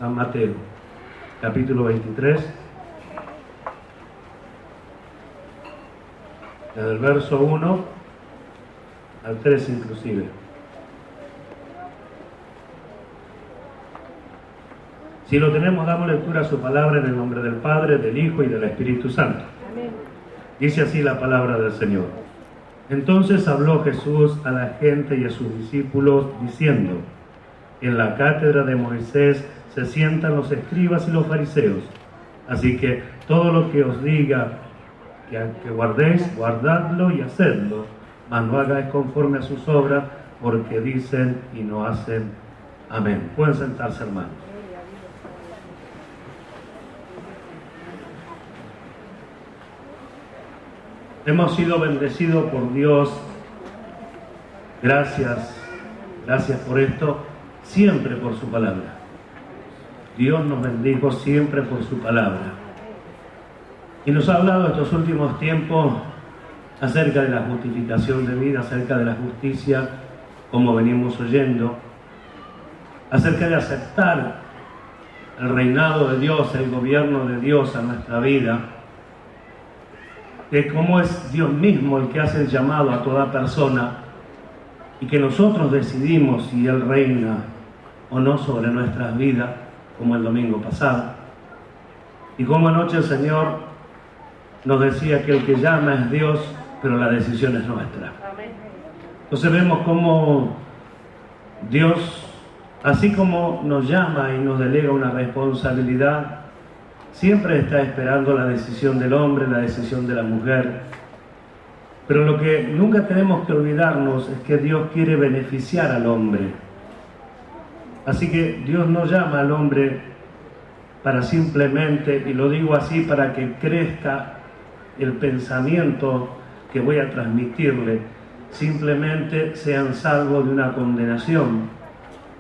San Mateo, capítulo 23, desde el verso 1 al 3 inclusive. Si lo tenemos, damos lectura a su palabra en el nombre del Padre, del Hijo y del Espíritu Santo. Amén. Dice así la palabra del Señor. Entonces habló Jesús a la gente y a sus discípulos diciendo: en la cátedra de Moisés se sientan los escribas y los fariseos. Así que todo lo que os diga que guardéis, guardadlo y hacedlo, mas no hagáis conforme a sus obras, porque dicen y no hacen. Amén. Pueden sentarse, hermanos. Hemos sido bendecidos por Dios. Gracias por esto, siempre por su palabra. Dios nos bendijo siempre por su palabra. Y nos ha hablado estos últimos tiempos acerca de la justificación de vida, acerca de la justicia, como venimos oyendo, acerca de aceptar el reinado de Dios, el gobierno de Dios a nuestra vida, de cómo es Dios mismo el que hace el llamado a toda persona y que nosotros decidimos si Él reina o no sobre nuestras vidas, como el domingo pasado. Y como anoche el Señor nos decía que el que llama es Dios, pero la decisión es nuestra. Entonces vemos cómo Dios, así como nos llama y nos delega una responsabilidad, siempre está esperando la decisión del hombre, la decisión de la mujer. Pero lo que nunca tenemos que olvidarnos es que Dios quiere beneficiar al hombre. Así que Dios no llama al hombre para simplemente, y lo digo así, para que crezca el pensamiento que voy a transmitirle, simplemente sean salvos de una condenación,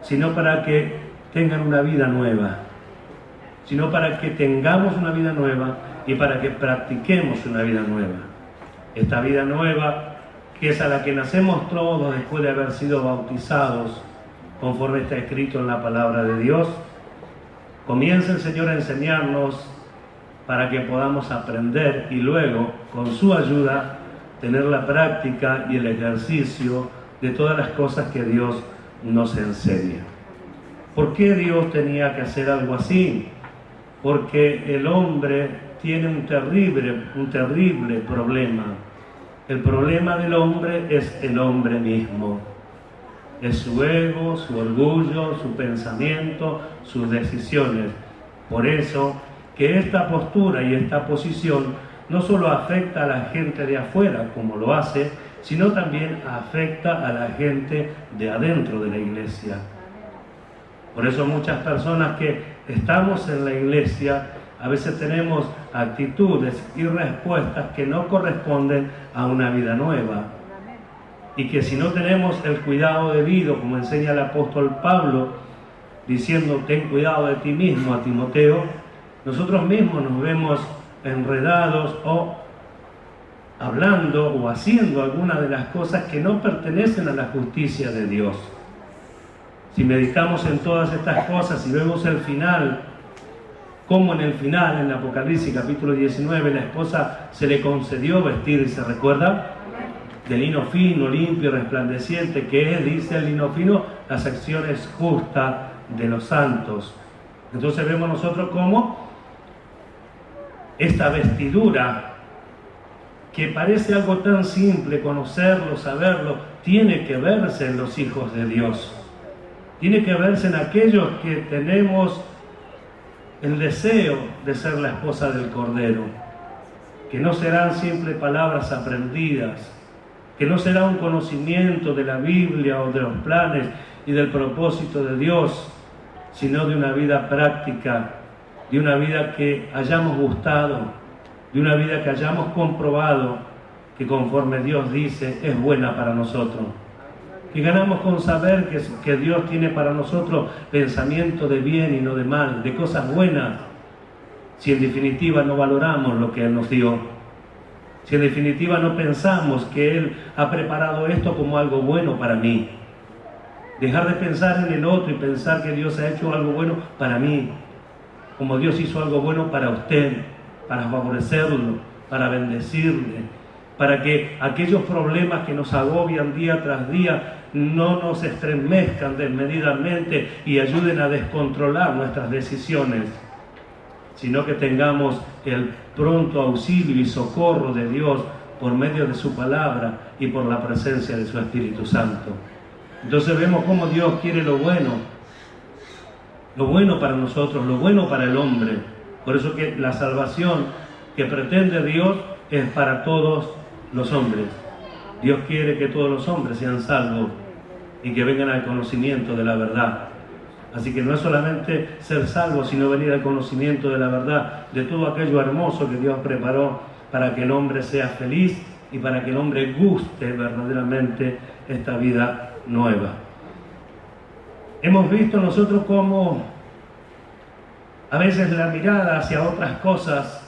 sino para que tengan una vida nueva. Sino para que tengamos una vida nueva y para que practiquemos una vida nueva. Esta vida nueva, que es a la que nacemos todos después de haber sido bautizados, conforme está escrito en la palabra de Dios, comienza el Señor a enseñarnos para que podamos aprender y luego, con su ayuda, tener la práctica y el ejercicio de todas las cosas que Dios nos enseña. ¿Por qué Dios tenía que hacer algo así? Porque el hombre tiene un terrible problema. El problema del hombre es el hombre mismo. Es su ego, su orgullo, su pensamiento, sus decisiones. Por eso que esta postura y esta posición no solo afecta a la gente de afuera, como lo hace, sino también afecta a la gente de adentro de la iglesia. Por eso muchas personas que estamos en la iglesia, a veces tenemos actitudes y respuestas que no corresponden a una vida nueva. Y que si no tenemos el cuidado debido, como enseña el apóstol Pablo, diciendo: ten cuidado de ti mismo, a Timoteo, nosotros mismos nos vemos enredados o hablando o haciendo algunas de las cosas que no pertenecen a la justicia de Dios. Si meditamos en todas estas cosas y vemos el final, como en el final, en Apocalipsis capítulo 19, la esposa se le concedió vestirse, ¿recuerda? De lino fino, limpio y resplandeciente, que es, dice el lino fino, las acciones justas de los santos. Entonces vemos nosotros cómo esta vestidura, que parece algo tan simple, conocerlo, saberlo, tiene que verse en los hijos de Dios. Tiene que verse en aquellos que tenemos el deseo de ser la esposa del Cordero, que no serán simples palabras aprendidas, que no será un conocimiento de la Biblia o de los planes y del propósito de Dios, sino de una vida práctica, de una vida que hayamos gustado, de una vida que hayamos comprobado que conforme Dios dice es buena para nosotros. Que ganamos con saber que Dios tiene para nosotros pensamiento de bien y no de mal, de cosas buenas, si en definitiva no valoramos lo que Él nos dio, si en definitiva no pensamos que Él ha preparado esto como algo bueno para mí. Dejar de pensar en el otro y pensar que Dios ha hecho algo bueno para mí, como Dios hizo algo bueno para usted, para favorecerlo, para bendecirle, para que aquellos problemas que nos agobian día tras día no nos estremezcan desmedidamente y ayuden a descontrolar nuestras decisiones, sino que tengamos el pronto auxilio y socorro de Dios por medio de su palabra y por la presencia de su Espíritu Santo. Entonces vemos cómo Dios quiere lo bueno para nosotros, lo bueno para el hombre. Por eso que la salvación que pretende Dios es para todos los hombres. Dios quiere que todos los hombres sean salvos y que vengan al conocimiento de la verdad. Así que no es solamente ser salvo, sino venir al conocimiento de la verdad, de todo aquello hermoso que Dios preparó para que el hombre sea feliz y para que el hombre guste verdaderamente esta vida nueva. Hemos visto nosotros cómo a veces la mirada hacia otras cosas,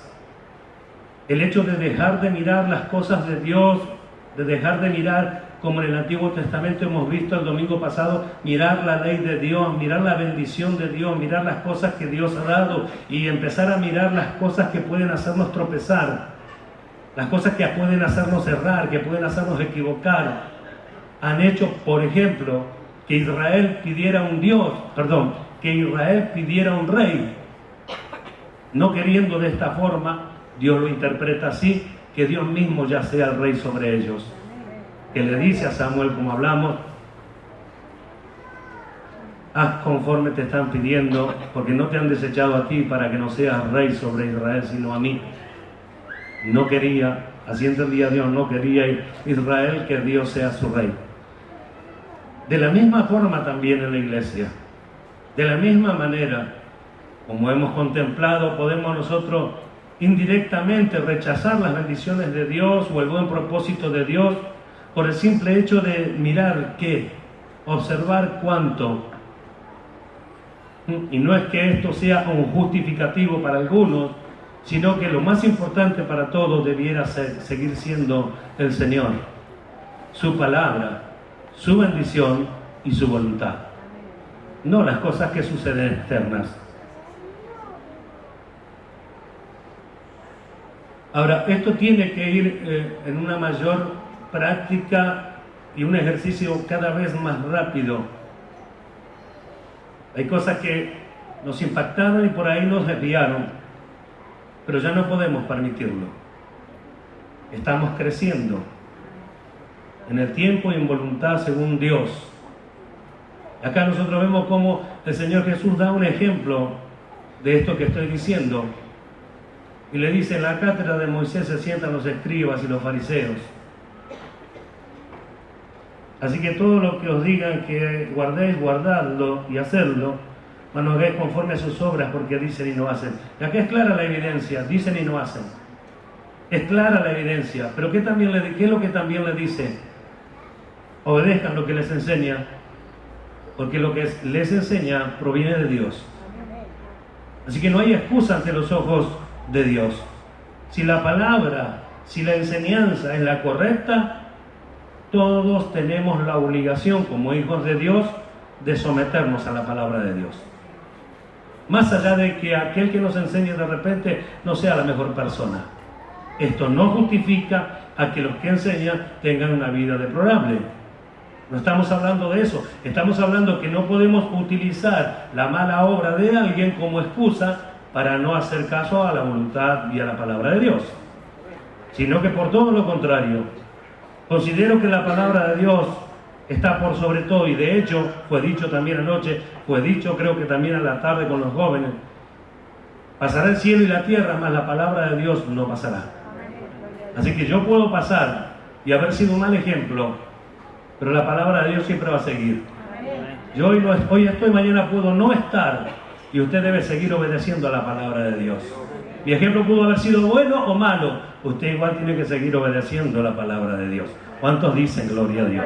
el hecho de dejar de mirar las cosas de Dios, de dejar de mirar como en el Antiguo Testamento hemos visto el domingo pasado, mirar la ley de Dios, mirar la bendición de Dios, mirar las cosas que Dios ha dado y empezar a mirar las cosas que pueden hacernos tropezar, las cosas que pueden hacernos errar, que pueden hacernos equivocar. Han hecho, por ejemplo, que Israel pidiera un rey. No queriendo de esta forma, Dios lo interpreta así, que Dios mismo ya sea el rey sobre ellos. Que le dice a Samuel, como hablamos, haz conforme te están pidiendo, porque no te han desechado a ti para que no seas rey sobre Israel, sino a mí. No quería, así entendía Dios, no quería Israel que Dios sea su rey. De la misma forma también en la iglesia, de la misma manera, como hemos contemplado, podemos nosotros indirectamente rechazar las bendiciones de Dios o el buen propósito de Dios por el simple hecho de mirar qué, observar cuánto. Y no es que esto sea un justificativo para algunos, sino que lo más importante para todos debiera seguir siendo el Señor, su palabra, su bendición y su voluntad. No las cosas que suceden externas. Ahora, esto tiene que ir en una mayor práctica y un ejercicio cada vez más rápido. Hay cosas que nos impactaron y por ahí nos desviaron, pero ya no podemos permitirlo. Estamos creciendo en el tiempo y en voluntad según Dios. Acá nosotros vemos cómo el Señor Jesús da un ejemplo de esto que estoy diciendo. Y le dice, en la cátedra de Moisés se sientan los escribas y los fariseos. Así que todo lo que os digan que guardéis, guardadlo y hacedlo, mas no hagáis conforme a sus obras, porque dicen y no hacen. Y acá es clara la evidencia, dicen y no hacen. Es clara la evidencia, pero ¿qué es lo que también le dice? Obedezcan lo que les enseña, porque lo que les enseña proviene de Dios. Así que no hay excusa ante los ojos de Dios. Si la palabra, si la enseñanza es la correcta, todos tenemos la obligación como hijos de Dios de someternos a la palabra de Dios. Más allá de que aquel que nos enseñe de repente no sea la mejor persona. Esto no justifica a que los que enseñan tengan una vida deplorable. No estamos hablando de eso. Estamos hablando que no podemos utilizar la mala obra de alguien como excusa para no hacer caso a la voluntad y a la palabra de Dios. Sino que por todo lo contrario, considero que la palabra de Dios está por sobre todo, y de hecho fue dicho también anoche, fue dicho creo que también a la tarde con los jóvenes, pasará el cielo y la tierra, mas la palabra de Dios no pasará. Así que yo puedo pasar y haber sido un mal ejemplo, pero la palabra de Dios siempre va a seguir. Yo hoy estoy, mañana puedo no estar, y usted debe seguir obedeciendo a la palabra de Dios. Mi ejemplo pudo haber sido bueno o malo, usted igual tiene que seguir obedeciendo la palabra de Dios. ¿Cuántos dicen gloria a Dios?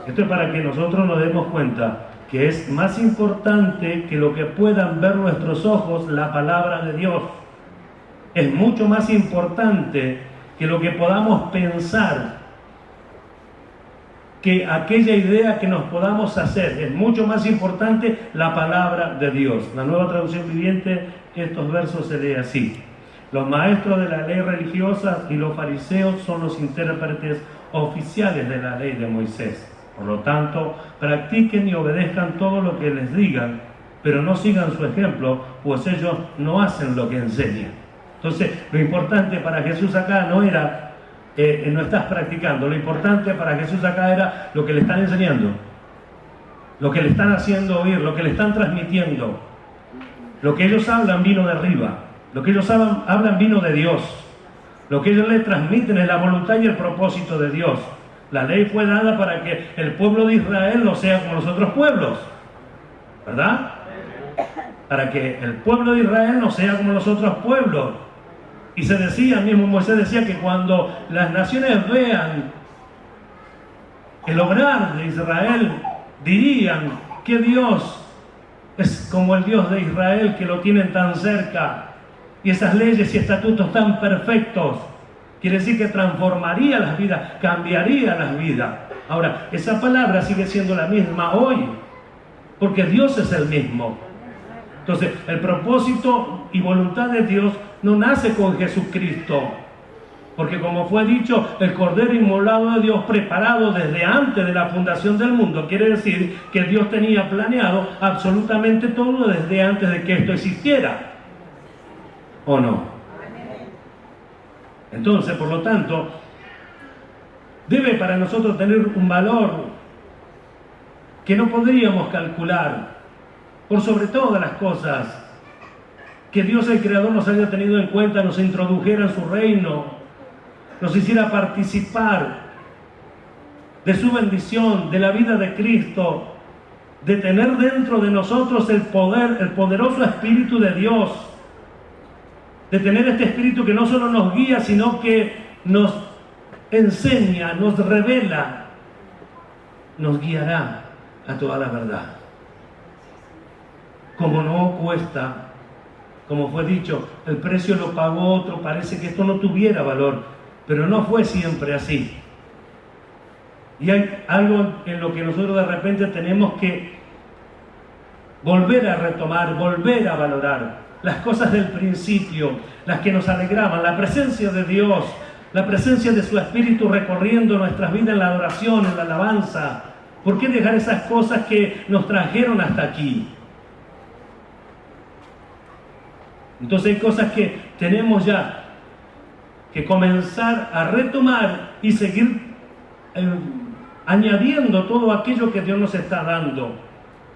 Esto es para que nosotros nos demos cuenta que es más importante que lo que puedan ver nuestros ojos, la palabra de Dios. Es mucho más importante que lo que podamos pensar que aquella idea que nos podamos hacer. Es mucho más importante la palabra de Dios. La Nueva Traducción Viviente, estos versos se lee así: los maestros de la ley religiosa y los fariseos son los intérpretes oficiales de la ley de Moisés. Por lo tanto, practiquen y obedezcan todo lo que les digan, pero no sigan su ejemplo, pues ellos no hacen lo que enseñan. Entonces, lo importante para Jesús acá no era no estás practicando, lo importante para Jesús acá era lo que le están enseñando, lo que le están haciendo oír, lo que le están transmitiendo. Lo que ellos hablan vino de arriba, lo que ellos hablan vino de Dios, lo que ellos le transmiten es la voluntad y el propósito de Dios. La ley fue dada para que el pueblo de Israel no sea como los otros pueblos, ¿verdad? Para que el pueblo de Israel no sea como los otros pueblos. Y se decía, mismo Moisés decía, que cuando las naciones vean el obrar de Israel, dirían que Dios es como el Dios de Israel, que lo tienen tan cerca, y esas leyes y estatutos tan perfectos. Quiere decir que transformaría las vidas, cambiaría las vidas. Ahora, esa palabra sigue siendo la misma hoy, porque Dios es el mismo. Entonces, el propósito y voluntad de Dios no nace con Jesucristo, porque como fue dicho, el Cordero inmolado de Dios, preparado desde antes de la fundación del mundo, quiere decir que Dios tenía planeado absolutamente todo desde antes de que esto existiera, ¿o no? Entonces, por lo tanto, debe para nosotros tener un valor que no podríamos calcular, por sobre todas las cosas, que Dios el Creador nos haya tenido en cuenta, nos introdujera en su reino, nos hiciera participar de su bendición, de la vida de Cristo, de tener dentro de nosotros el poder, el poderoso Espíritu de Dios, de tener este Espíritu que no solo nos guía, sino que nos enseña, nos revela, nos guiará a toda la verdad. Como no cuesta, como fue dicho, el precio lo pagó otro, parece que esto no tuviera valor, pero no fue siempre así. Y hay algo en lo que nosotros de repente tenemos que volver a retomar, volver a valorar. Las cosas del principio, las que nos alegraban, la presencia de Dios, la presencia de su Espíritu recorriendo nuestras vidas en la adoración, en la alabanza. ¿Por qué dejar esas cosas que nos trajeron hasta aquí? Entonces hay cosas que tenemos ya que comenzar a retomar y seguir añadiendo todo aquello que Dios nos está dando.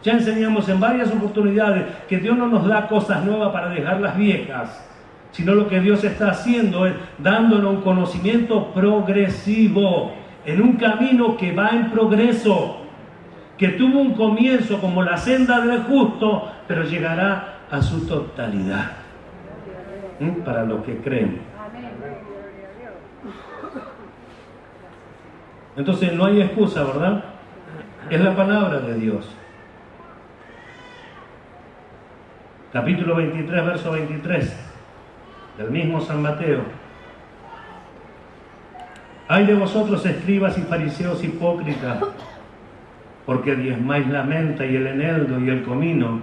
Ya enseñamos en varias oportunidades que Dios no nos da cosas nuevas para dejar las viejas, sino lo que Dios está haciendo es dándonos un conocimiento progresivo, en un camino que va en progreso, que tuvo un comienzo como la senda del justo, pero llegará a su totalidad. Para los que creen. Entonces no hay excusa, ¿verdad? Es la palabra de Dios. Capítulo 23, verso 23, del mismo San Mateo. Ay de vosotros, escribas y fariseos hipócritas, porque diezmáis la menta y el eneldo y el comino,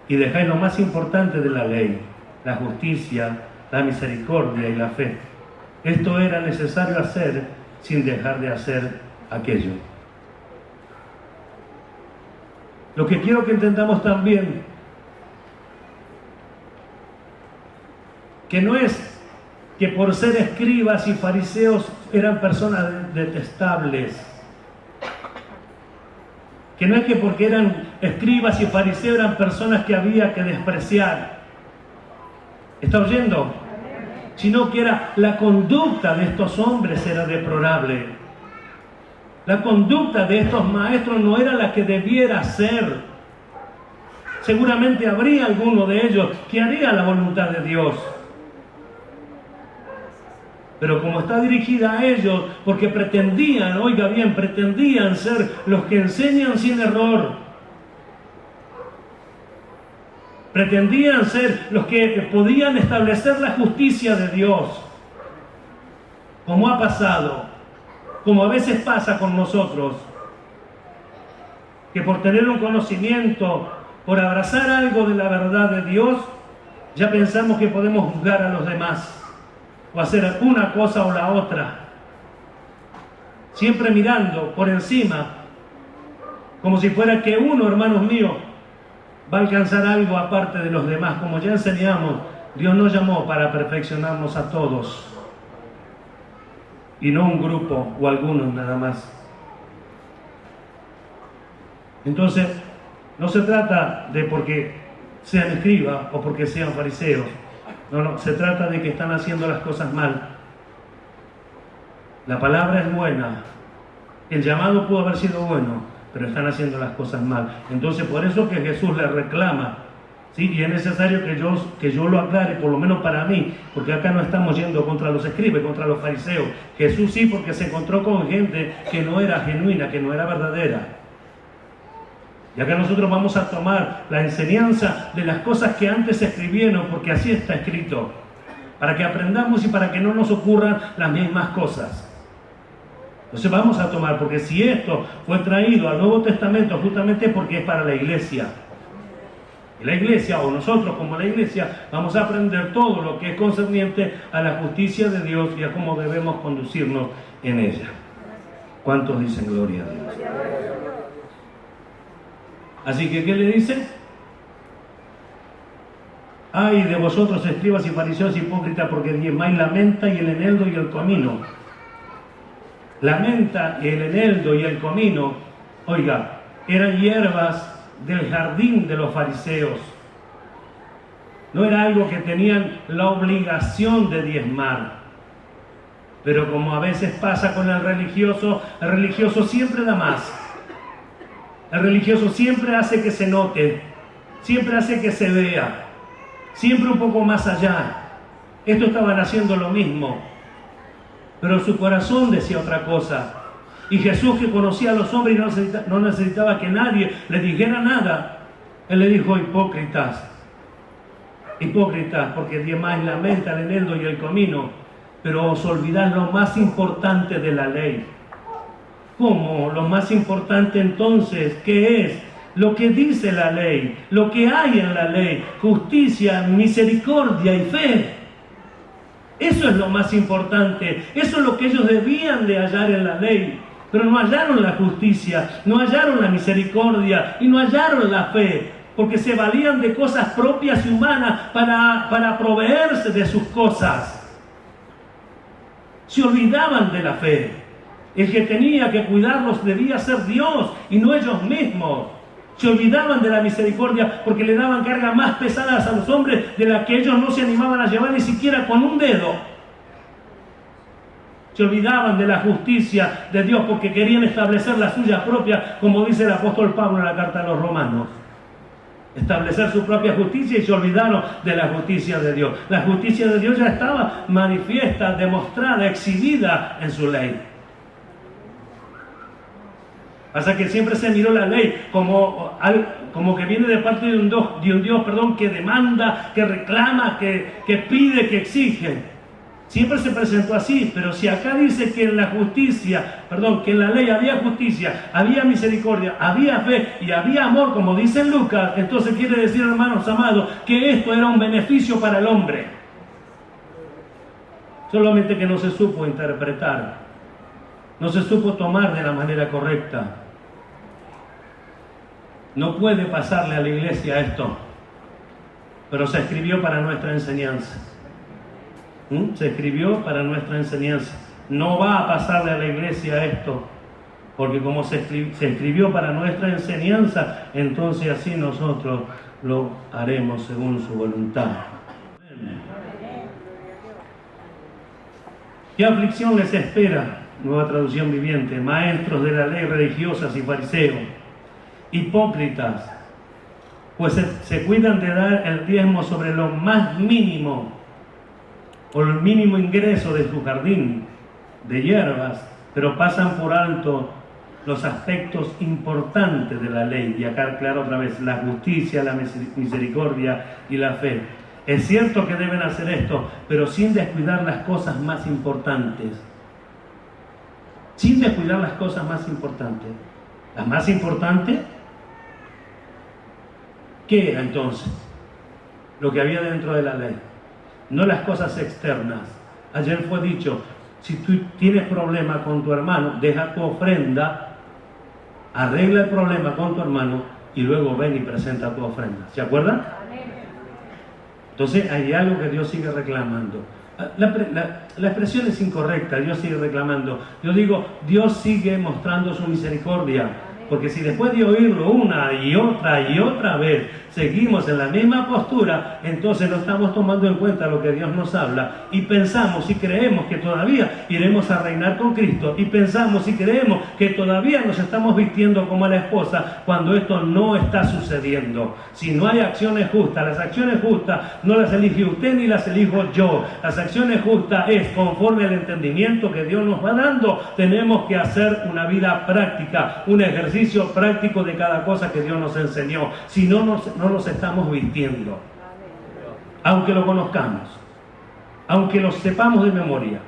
y dejáis lo más importante de la ley, la justicia, la misericordia y la fe. Esto era necesario hacer sin dejar de hacer aquello. Lo que quiero que entendamos también, que no es que por ser escribas y fariseos eran personas detestables, que no es que porque eran escribas y fariseos eran personas que había que despreciar. ¿Está oyendo? Sino que era la conducta de estos hombres era deplorable. La conducta de estos maestros no era la que debiera ser. Seguramente habría alguno de ellos que haría la voluntad de Dios. Pero como está dirigida a ellos, porque pretendían, oiga bien, pretendían ser los que enseñan sin error. Pretendían ser los que podían establecer la justicia de Dios, como ha pasado, como a veces pasa con nosotros. que por tener un conocimiento, por abrazar algo de la verdad de Dios, ya pensamos que podemos juzgar a los demás o hacer una cosa o la otra, siempre mirando por encima, como si fuera que uno, hermanos míos, va a alcanzar algo aparte de los demás. Como ya enseñamos, Dios nos llamó para perfeccionarnos a todos y no un grupo o algunos nada más. Entonces, no se trata de porque sean escribas o porque sean fariseos. No, se trata de que están haciendo las cosas mal. La palabra es buena. El llamado pudo haber sido bueno, pero están haciendo las cosas mal. Entonces, por eso que Jesús les reclama, ¿sí? Y es necesario que yo lo aclare, por lo menos para mí, porque acá no estamos yendo contra los escribas, contra los fariseos. Jesús sí, porque se encontró con gente que no era genuina, que no era verdadera. Y acá nosotros vamos a tomar la enseñanza de las cosas que antes se escribieron, porque así está escrito, para que aprendamos y para que no nos ocurran las mismas cosas. Entonces vamos a tomar, porque si esto fue traído al Nuevo Testamento justamente porque es para la iglesia. Y la iglesia, o nosotros como la iglesia, vamos a aprender todo lo que es concerniente a la justicia de Dios y a cómo debemos conducirnos en ella. ¿Cuántos dicen gloria a Dios? Así que, ¿qué le dice? Ay de vosotros, escribas y fariseos hipócritas, porque diezmáis la menta y el eneldo y el comino. La menta, el eneldo y el comino, oiga, eran hierbas del jardín de los fariseos. No era algo que tenían la obligación de diezmar. Pero como a veces pasa con el religioso siempre da más. El religioso siempre hace que se note, siempre hace que se vea, siempre un poco más allá. Estos estaban haciendo lo mismo, pero su corazón decía otra cosa. Y Jesús, que conocía a los hombres y no necesitaba que nadie le dijera nada, Él le dijo: hipócritas, porque diezmáis la menta, el eneldo y el comino, pero os olvidáis lo más importante de la ley. ¿Cómo? Lo más importante entonces, ¿qué es? Lo que dice la ley, lo que hay en la ley: justicia, misericordia y fe. Eso es lo más importante, eso es lo que ellos debían de hallar en la ley, pero no hallaron la justicia, no hallaron la misericordia y no hallaron la fe, porque se valían de cosas propias y humanas para proveerse de sus cosas. Se olvidaban de la fe. El que tenía que cuidarlos debía ser Dios y no ellos mismos. Se olvidaban de la misericordia porque le daban cargas más pesadas a los hombres de las que ellos no se animaban a llevar ni siquiera con un dedo. Se olvidaban de la justicia de Dios porque querían establecer la suya propia, como dice el apóstol Pablo en la carta a los Romanos. Establecer su propia justicia, y se olvidaron de la justicia de Dios. La justicia de Dios ya estaba manifiesta, demostrada, exhibida en su ley. Pasa que siempre se miró la ley como que viene de parte de un Dios, que demanda, que reclama, que pide, que exige. Siempre se presentó así, pero si acá dice que en la justicia, que en la ley había justicia, había misericordia, había fe y había amor, como dice Lucas, entonces quiere decir, hermanos amados, que esto era un beneficio para el hombre. Solamente que no se supo interpretar, no se supo tomar de la manera correcta. No puede pasarle a la iglesia esto, pero se escribió para nuestra enseñanza. Se escribió para nuestra enseñanza. No va a pasarle a la iglesia esto, porque como se escribió para nuestra enseñanza, entonces así nosotros lo haremos según su voluntad. ¿Qué aflicción les espera? Nueva traducción viviente. Maestros de la ley religiosas y fariseos, hipócritas, pues se cuidan de dar el diezmo sobre lo más mínimo, o el mínimo ingreso de su jardín de hierbas, pero pasan por alto los aspectos importantes de la ley. Y acá claro otra vez: la justicia, la misericordia y la fe. Es cierto que deben hacer esto, pero sin descuidar las cosas más importantes. Sin descuidar las cosas más importantes. Las más importantes ¿Qué era entonces lo que había dentro de la ley? No las cosas externas. Ayer fue dicho, si tú tienes problema con tu hermano, deja tu ofrenda, arregla el problema con tu hermano y luego ven y presenta tu ofrenda. ¿Se acuerdan? Entonces hay algo que Dios sigue reclamando. La expresión es incorrecta, Dios sigue reclamando. Yo digo, Dios sigue mostrando su misericordia. Porque si después de oírlo una y otra vez seguimos en la misma postura, entonces no estamos tomando en cuenta lo que Dios nos habla y pensamos y creemos que todavía iremos a reinar con Cristo y pensamos y creemos que todavía nos estamos vistiendo como la esposa cuando esto no está sucediendo. Si no hay acciones justas, las acciones justas no las elige usted ni las elijo yo. Las acciones justas es conforme al entendimiento que Dios nos va dando. Tenemos que hacer una vida práctica, un ejercicio práctico de cada cosa que Dios nos enseñó. Si no, no nos estamos vistiendo. Aunque lo conozcamos, aunque lo sepamos de memoria.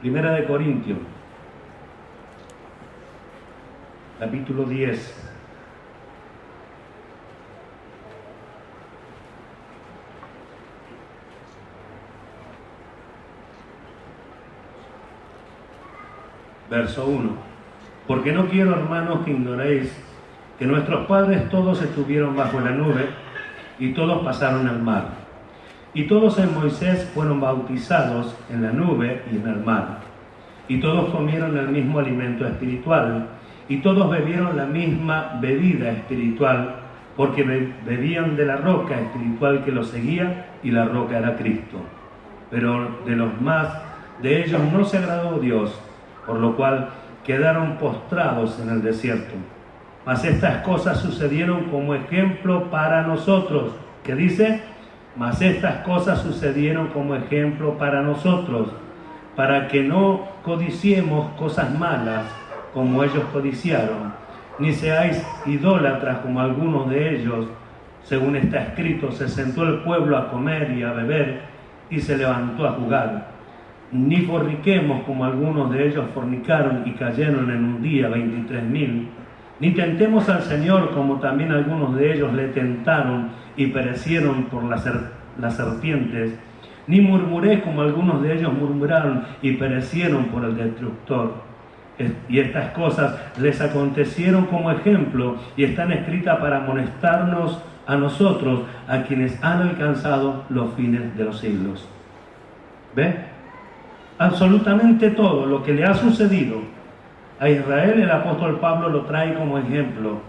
Primera de Corintios, capítulo 10. Verso 1. Porque no quiero, hermanos, que ignoréis que nuestros padres todos estuvieron bajo la nube y todos pasaron al mar. Y todos en Moisés fueron bautizados en la nube y en el mar. Y todos comieron el mismo alimento espiritual y todos bebieron la misma bebida espiritual, porque bebían de la roca espiritual que los seguía, y la roca era Cristo. Pero de los más de ellos no se agradó Dios, por lo cual quedaron postrados en el desierto. Mas estas cosas sucedieron como ejemplo para nosotros. ¿Qué dice? Mas estas cosas sucedieron como ejemplo para nosotros, para que no codiciemos cosas malas como ellos codiciaron, ni seáis idólatras como algunos de ellos. Según está escrito, se sentó el pueblo a comer y a beber, y se levantó a jugar. Ni forniquemos como algunos de ellos fornicaron y cayeron en un día 23.000. Ni tentemos al Señor como también algunos de ellos le tentaron y perecieron por las serpientes. Ni murmuréis como algunos de ellos murmuraron y perecieron por el destructor. Y estas cosas les acontecieron como ejemplo y están escritas para amonestarnos a nosotros, a quienes han alcanzado los fines de los siglos. ¿Ve? Absolutamente todo lo que le ha sucedido a Israel, el apóstol Pablo lo trae como ejemplo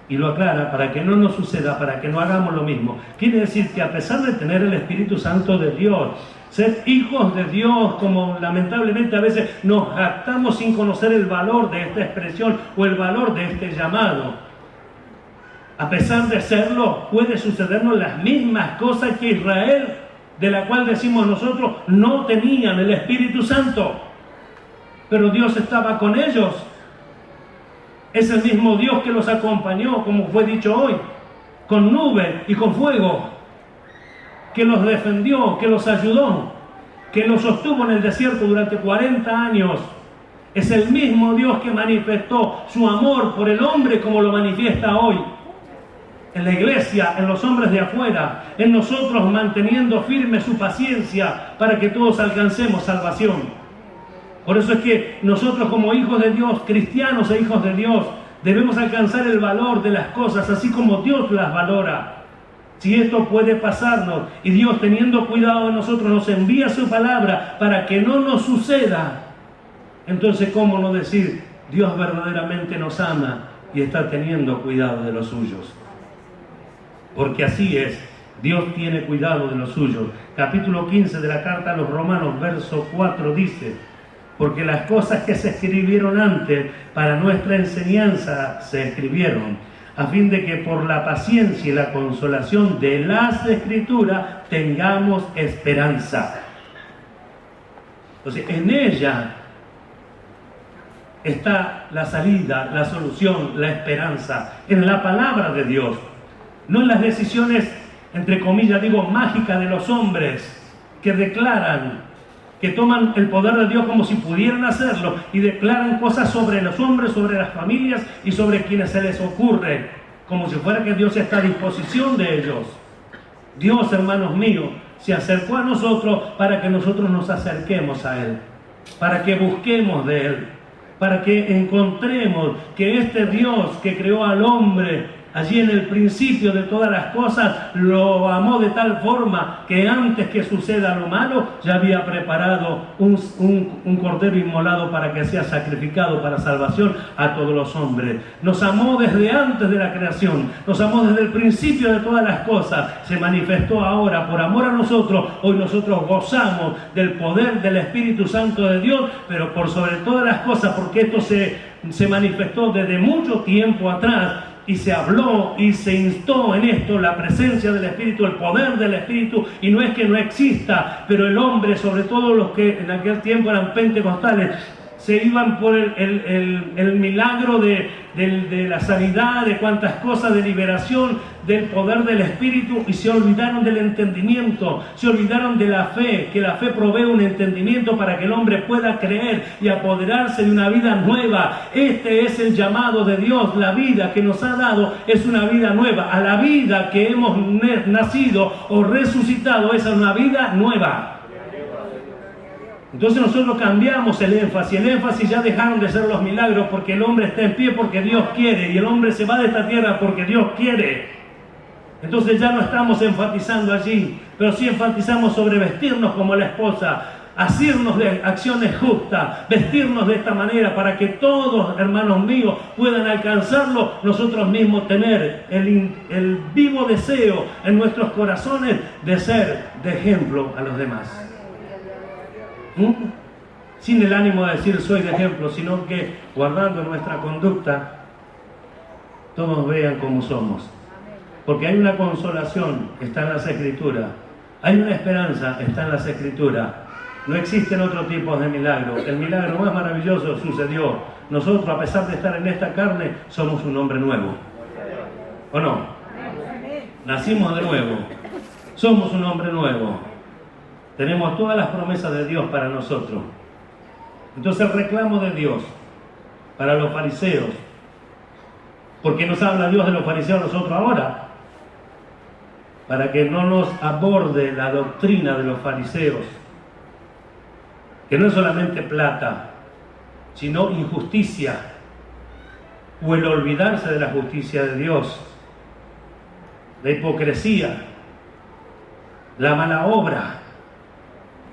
y lo aclara para que no nos suceda, para que no hagamos lo mismo. Quiere decir que a pesar de tener el Espíritu Santo de Dios, ser hijos de Dios, como lamentablemente a veces nos jactamos sin conocer el valor de esta expresión o el valor de este llamado, a pesar de serlo, puede sucedernos las mismas cosas que Israel, de la cual decimos nosotros, no tenían el Espíritu Santo, pero Dios estaba con ellos. Es el mismo Dios que los acompañó, como fue dicho hoy, con nube y con fuego, que los defendió, que los ayudó, que los sostuvo en el desierto durante 40 años. Es el mismo Dios que manifestó su amor por el hombre como lo manifiesta hoy en la iglesia, en los hombres de afuera, en nosotros manteniendo firme su paciencia para que todos alcancemos salvación. Por eso es que nosotros como hijos de Dios, cristianos e hijos de Dios, debemos alcanzar el valor de las cosas así como Dios las valora. Si esto puede pasarnos y Dios, teniendo cuidado de nosotros, nos envía su palabra para que no nos suceda, entonces ¿cómo no decir Dios verdaderamente nos ama y está teniendo cuidado de los suyos? Porque así es, Dios tiene cuidado de los suyos. Capítulo 15 de la carta a los Romanos, verso 4 dice: porque las cosas que se escribieron antes para nuestra enseñanza se escribieron, a fin de que por la paciencia y la consolación de las Escrituras tengamos esperanza. Entonces, en ella está la salida, la solución, la esperanza, en la palabra de Dios. No en las decisiones, entre comillas digo, mágicas de los hombres que declaran que toman el poder de Dios como si pudieran hacerlo y declaran cosas sobre los hombres, sobre las familias y sobre quienes se les ocurre, como si fuera que Dios está a disposición de ellos. Dios, hermanos míos, se acercó a nosotros para que nosotros nos acerquemos a Él, para que busquemos de Él, para que encontremos que este Dios que creó al hombre allí en el principio de todas las cosas, lo amó de tal forma que antes que suceda lo malo, ya había preparado un cordero inmolado para que sea sacrificado para salvación a todos los hombres. Nos amó desde antes de la creación, nos amó desde el principio de todas las cosas, se manifestó ahora por amor a nosotros. Hoy nosotros gozamos del poder del Espíritu Santo de Dios, pero por sobre todas las cosas, porque esto se manifestó desde mucho tiempo atrás, y se habló y se instó en esto la presencia del Espíritu, el poder del Espíritu, y no es que no exista, pero el hombre, sobre todo los que en aquel tiempo eran pentecostales, se iban por el milagro de la sanidad, de cuantas cosas, de liberación, del poder del Espíritu, y se olvidaron del entendimiento, se olvidaron de la fe, que la fe provee un entendimiento para que el hombre pueda creer y apoderarse de una vida nueva. Este es el llamado de Dios. La vida que nos ha dado es una vida nueva. A la vida que hemos nacido o resucitado es una vida nueva. Entonces nosotros cambiamos el énfasis ya dejaron de ser los milagros, porque el hombre está en pie porque Dios quiere, y el hombre se va de esta tierra porque Dios quiere. Entonces ya no estamos enfatizando allí, pero sí enfatizamos sobre vestirnos como la esposa, asirnos de acciones justas, vestirnos de esta manera para que todos, hermanos míos, puedan alcanzarlo, nosotros mismos tener el vivo deseo en nuestros corazones de ser de ejemplo a los demás. Sin el ánimo de decir soy de ejemplo, sino que guardando nuestra conducta todos vean cómo somos, porque hay una consolación, está en las Escrituras, hay una esperanza, está en las Escrituras. No existen otros tipos de milagros. El milagro más maravilloso sucedió. Nosotros, a pesar de estar en esta carne, somos un hombre nuevo, ¿o no? Nacimos de nuevo, somos un hombre nuevo. Tenemos todas las promesas de Dios para nosotros. Entonces el reclamo de Dios para los fariseos, porque nos habla Dios de los fariseos a nosotros ahora, para que no nos aborde la doctrina de los fariseos, que no es solamente plata, sino injusticia, o el olvidarse de la justicia de Dios, la hipocresía, la mala obra.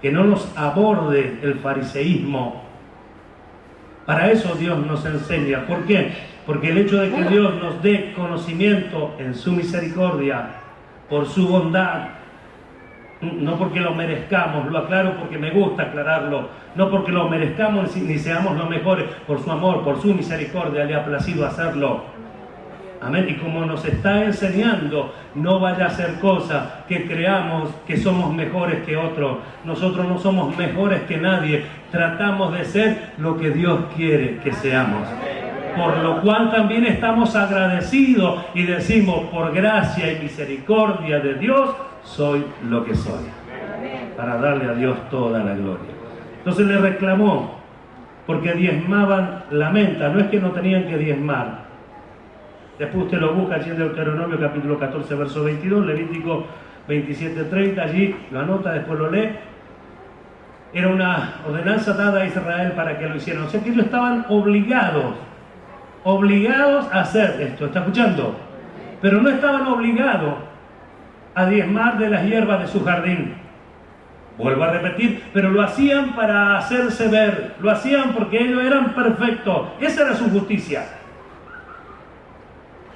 Que no nos aborde el fariseísmo. Para eso Dios nos enseña. ¿Por qué? Porque el hecho de que Dios nos dé conocimiento en su misericordia, por su bondad, no porque lo merezcamos, lo aclaro porque me gusta aclararlo, no porque lo merezcamos ni seamos los mejores, por su amor, por su misericordia le ha placido hacerlo. Amén. Y como nos está enseñando, no vaya a ser cosa que creamos que somos mejores que otros. Nosotros no somos mejores que nadie. Tratamos de ser lo que Dios quiere que seamos. Por lo cual también estamos agradecidos y decimos, por gracia y misericordia de Dios, soy lo que soy. Para darle a Dios toda la gloria. Entonces le reclamó, porque diezmaban la menta. No es que no tenían que diezmar. Después usted lo busca allí en Deuteronomio capítulo 14, verso 22, Levítico 27, 30, allí lo anota, después lo lee. Era una ordenanza dada a Israel para que lo hicieran. O sea que ellos estaban obligados a hacer esto. ¿Está escuchando? Pero no estaban obligados a diezmar de las hierbas de su jardín. Vuelvo a repetir, pero lo hacían para hacerse ver, lo hacían porque ellos eran perfectos. Esa era su justicia.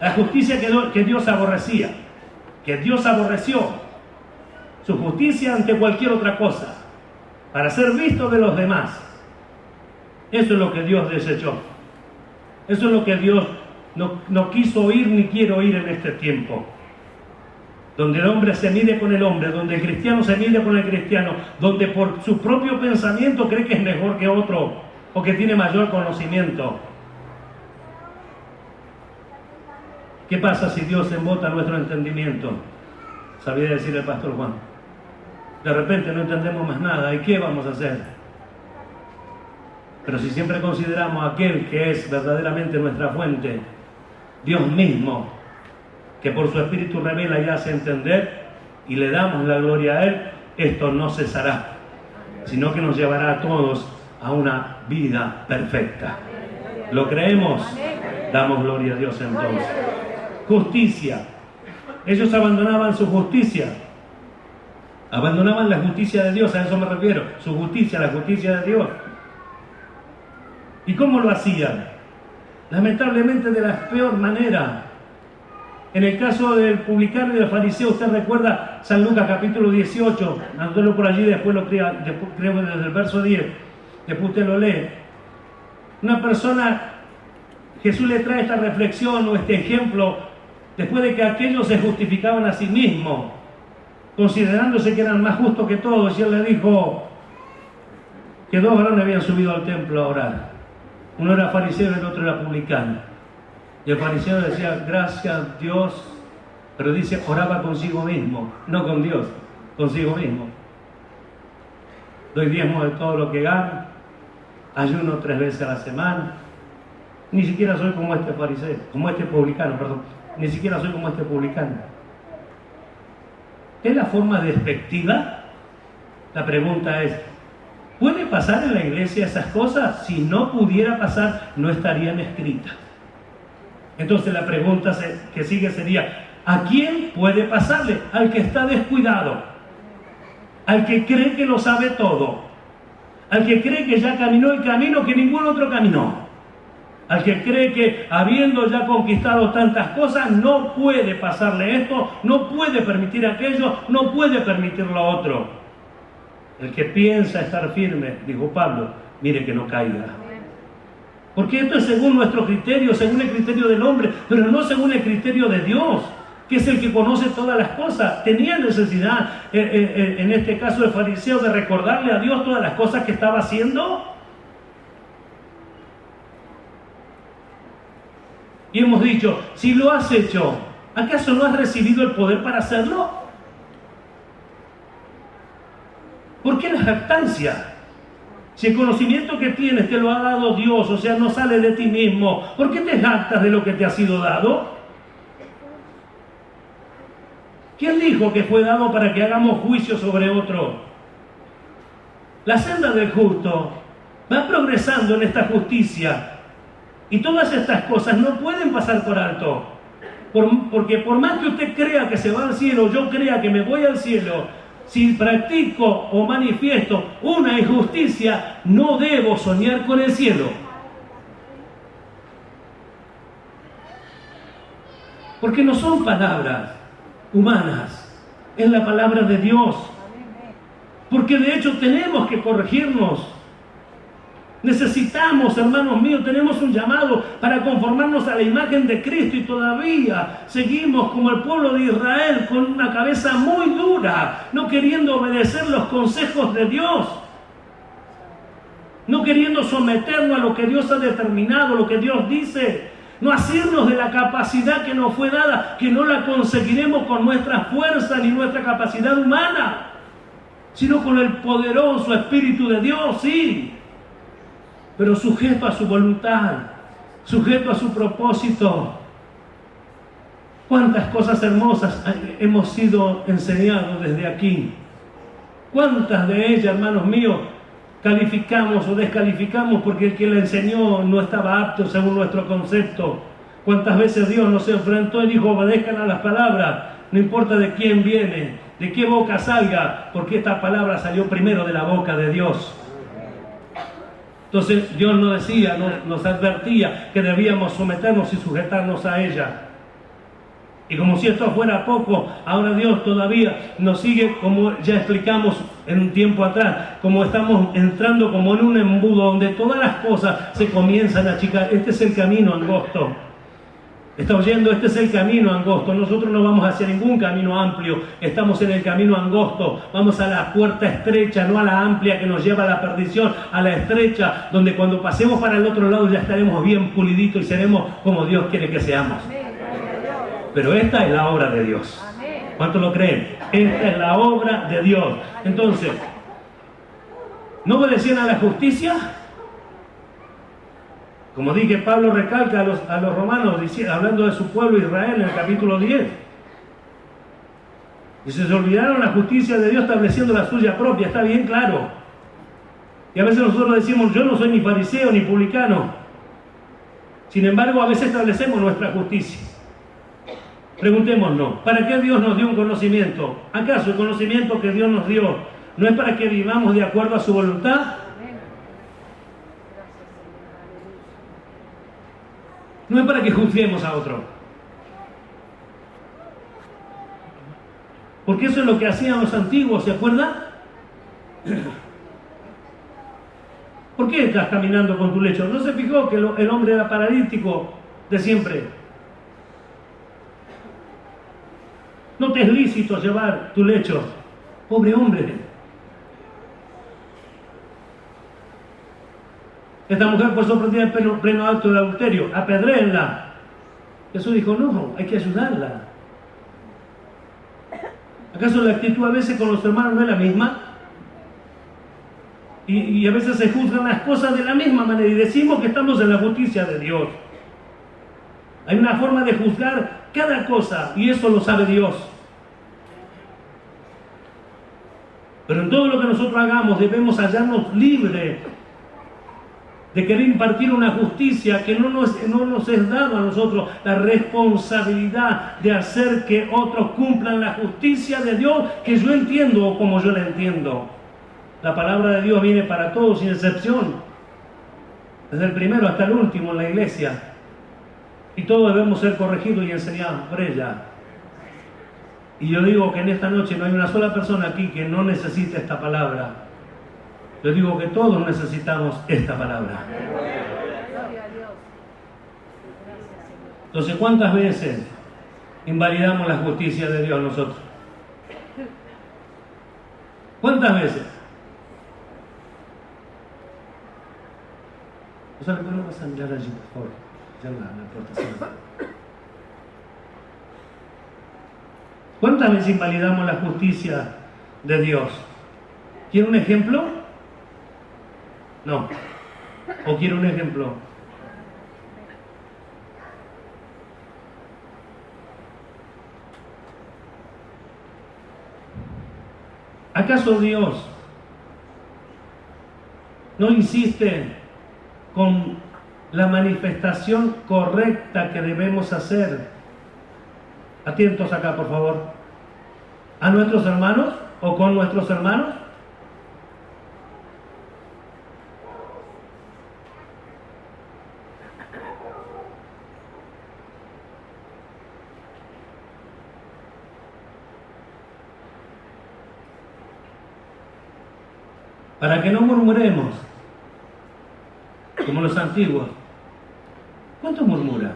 La justicia que Dios aborrecía, que Dios aborreció, su justicia ante cualquier otra cosa, para ser visto de los demás. Eso es lo que Dios desechó. Eso es lo que Dios no quiso oír ni quiere oír en este tiempo. Donde el hombre se mide con el hombre, donde el cristiano se mide con el cristiano, donde por su propio pensamiento cree que es mejor que otro o que tiene mayor conocimiento. ¿Qué pasa si Dios embota nuestro entendimiento? Sabía decir el pastor Juan. de repente no entendemos más nada. ¿Y qué vamos a hacer? Pero si siempre consideramos a aquel que es verdaderamente nuestra fuente, Dios mismo, que por su Espíritu revela y hace entender, y le damos la gloria a Él, esto no cesará, sino que nos llevará a todos a una vida perfecta. ¿Lo creemos? Damos gloria a Dios entonces. Justicia. Ellos abandonaban su justicia. Abandonaban la justicia de Dios, a eso me refiero. Su justicia, la justicia de Dios. ¿Y cómo lo hacían? Lamentablemente de la peor manera. En el caso del publicano y del fariseo, usted recuerda San Lucas capítulo 18, anótelo por allí, después lo creo desde el verso 10, después usted lo lee. Una persona, Jesús le trae esta reflexión o este ejemplo, después de que aquellos se justificaban a sí mismos, considerándose que eran más justos que todos, y él le dijo que dos varones habían subido al templo a orar. Uno era fariseo y el otro era publicano. Y el fariseo decía, gracias a Dios, pero dice, oraba consigo mismo, no con Dios, consigo mismo. Doy diezmo de todo lo que gano, ayuno 3 veces a la semana, ni siquiera soy como este fariseo, como este publicano, perdón, ni siquiera soy como este publicano. ¿Es la forma despectiva? La pregunta es, ¿puede pasar en la iglesia esas cosas? Si no pudiera pasar, no estarían escritas. Entonces la pregunta que sigue sería, ¿a quién puede pasarle? Al que está descuidado, al que cree que lo sabe todo, al que cree que ya caminó el camino que ningún otro caminó, al que cree que habiendo ya conquistado tantas cosas no puede pasarle esto, no puede permitir aquello, no puede permitir lo otro. El que piensa estar firme, dijo Pablo, mire que no caiga. Porque esto es según nuestro criterio, según el criterio del hombre, pero no según el criterio de Dios, que es el que conoce todas las cosas. Tenía necesidad, en este caso el fariseo, de recordarle a Dios todas las cosas que estaba haciendo. Y hemos dicho, si lo has hecho, ¿acaso no has recibido el poder para hacerlo? ¿Por qué la jactancia? Si el conocimiento que tienes te lo ha dado Dios, o sea, no sale de ti mismo, ¿por qué te jactas de lo que te ha sido dado? ¿Quién dijo que fue dado para que hagamos juicio sobre otro? La senda del justo va progresando en esta justicia y todas estas cosas no pueden pasar por alto, porque por más que usted crea que se va al cielo, yo crea que me voy al cielo, si practico o manifiesto una injusticia, no debo soñar con el cielo. Porque no son palabras humanas, es la palabra de Dios. Porque de hecho tenemos que corregirnos. Necesitamos, hermanos míos, tenemos un llamado para conformarnos a la imagen de Cristo y todavía seguimos como el pueblo de Israel con una cabeza muy dura, no queriendo obedecer los consejos de Dios, no queriendo someternos a lo que Dios ha determinado, lo que Dios dice, no asirnos de la capacidad que nos fue dada, que no la conseguiremos con nuestra fuerza ni nuestra capacidad humana, sino con el poderoso Espíritu de Dios, sí, pero sujeto a su voluntad, sujeto a su propósito. Cuántas cosas hermosas hemos sido enseñados desde aquí. Cuántas de ellas, hermanos míos, calificamos o descalificamos porque el que la enseñó no estaba apto según nuestro concepto. Cuántas veces Dios nos enfrentó y dijo, obedezcan a las palabras, no importa de quién viene, de qué boca salga, porque esta palabra salió primero de la boca de Dios. Entonces Dios nos decía, nos advertía que debíamos someternos y sujetarnos a ella. Y como si esto fuera poco, ahora Dios todavía nos sigue, como ya explicamos en un tiempo atrás, como estamos entrando como en un embudo donde todas las cosas se comienzan a achicar. Este es el camino angosto. Está oyendo, este es el camino angosto. Nosotros no vamos hacia ningún camino amplio, estamos en el camino angosto. Vamos a la puerta estrecha, no a la amplia que nos lleva a la perdición, a la estrecha, donde cuando pasemos para el otro lado ya estaremos bien puliditos y seremos como Dios quiere que seamos. Pero esta es la obra de Dios. ¿Cuántos lo creen? Esta es la obra de Dios. Entonces, ¿no obedecían a la justicia? Como dije, Pablo recalca a los romanos, hablando de su pueblo Israel en el capítulo 10. Y se olvidaron la justicia de Dios estableciendo la suya propia, está bien claro. Y a veces nosotros decimos, yo no soy ni fariseo ni publicano. Sin embargo, a veces establecemos nuestra justicia. Preguntémonos, ¿para qué Dios nos dio un conocimiento? ¿Acaso el conocimiento que Dios nos dio no es para que vivamos de acuerdo a su voluntad? No es para que juzguemos a otro. Porque eso es lo que hacían los antiguos, ¿se acuerdan? ¿Por qué estás caminando con tu lecho? ¿No se fijó que el hombre era paralítico de siempre? No te es lícito llevar tu lecho. Pobre hombre. Esta mujer fue sorprendida en pleno acto de adulterio. Apedréenla. Jesús dijo, no, hay que ayudarla. ¿Acaso la actitud a veces con los hermanos no es la misma? Y a veces se juzgan las cosas de la misma manera y decimos que estamos en la justicia de Dios. Hay una forma de juzgar cada cosa y eso lo sabe Dios. Pero en todo lo que nosotros hagamos debemos hallarnos libres de querer impartir una justicia que no nos es dado a nosotros la responsabilidad de hacer que otros cumplan la justicia de Dios que yo entiendo o como yo la entiendo. La palabra de Dios viene para todos sin excepción, desde el primero hasta el último en la iglesia, y todos debemos ser corregidos y enseñados por ella. Y yo digo que en esta noche no hay una sola persona aquí que no necesite esta palabra. Yo digo que todos necesitamos esta palabra. Entonces, ¿cuántas veces invalidamos la justicia de Dios nosotros? ¿Cuántas veces? O sea, ¿le vas a mirar allí, por favor? Ya en la aportación. ¿Cuántas veces invalidamos la justicia de Dios? ¿Quiere un ejemplo? No. ¿O quiere un ejemplo? ¿Acaso Dios no insiste con la manifestación correcta que debemos hacer? Atentos acá, por favor. ¿A nuestros hermanos o con nuestros hermanos? Para que no murmuremos, como los antiguos. ¿Cuánto murmuran?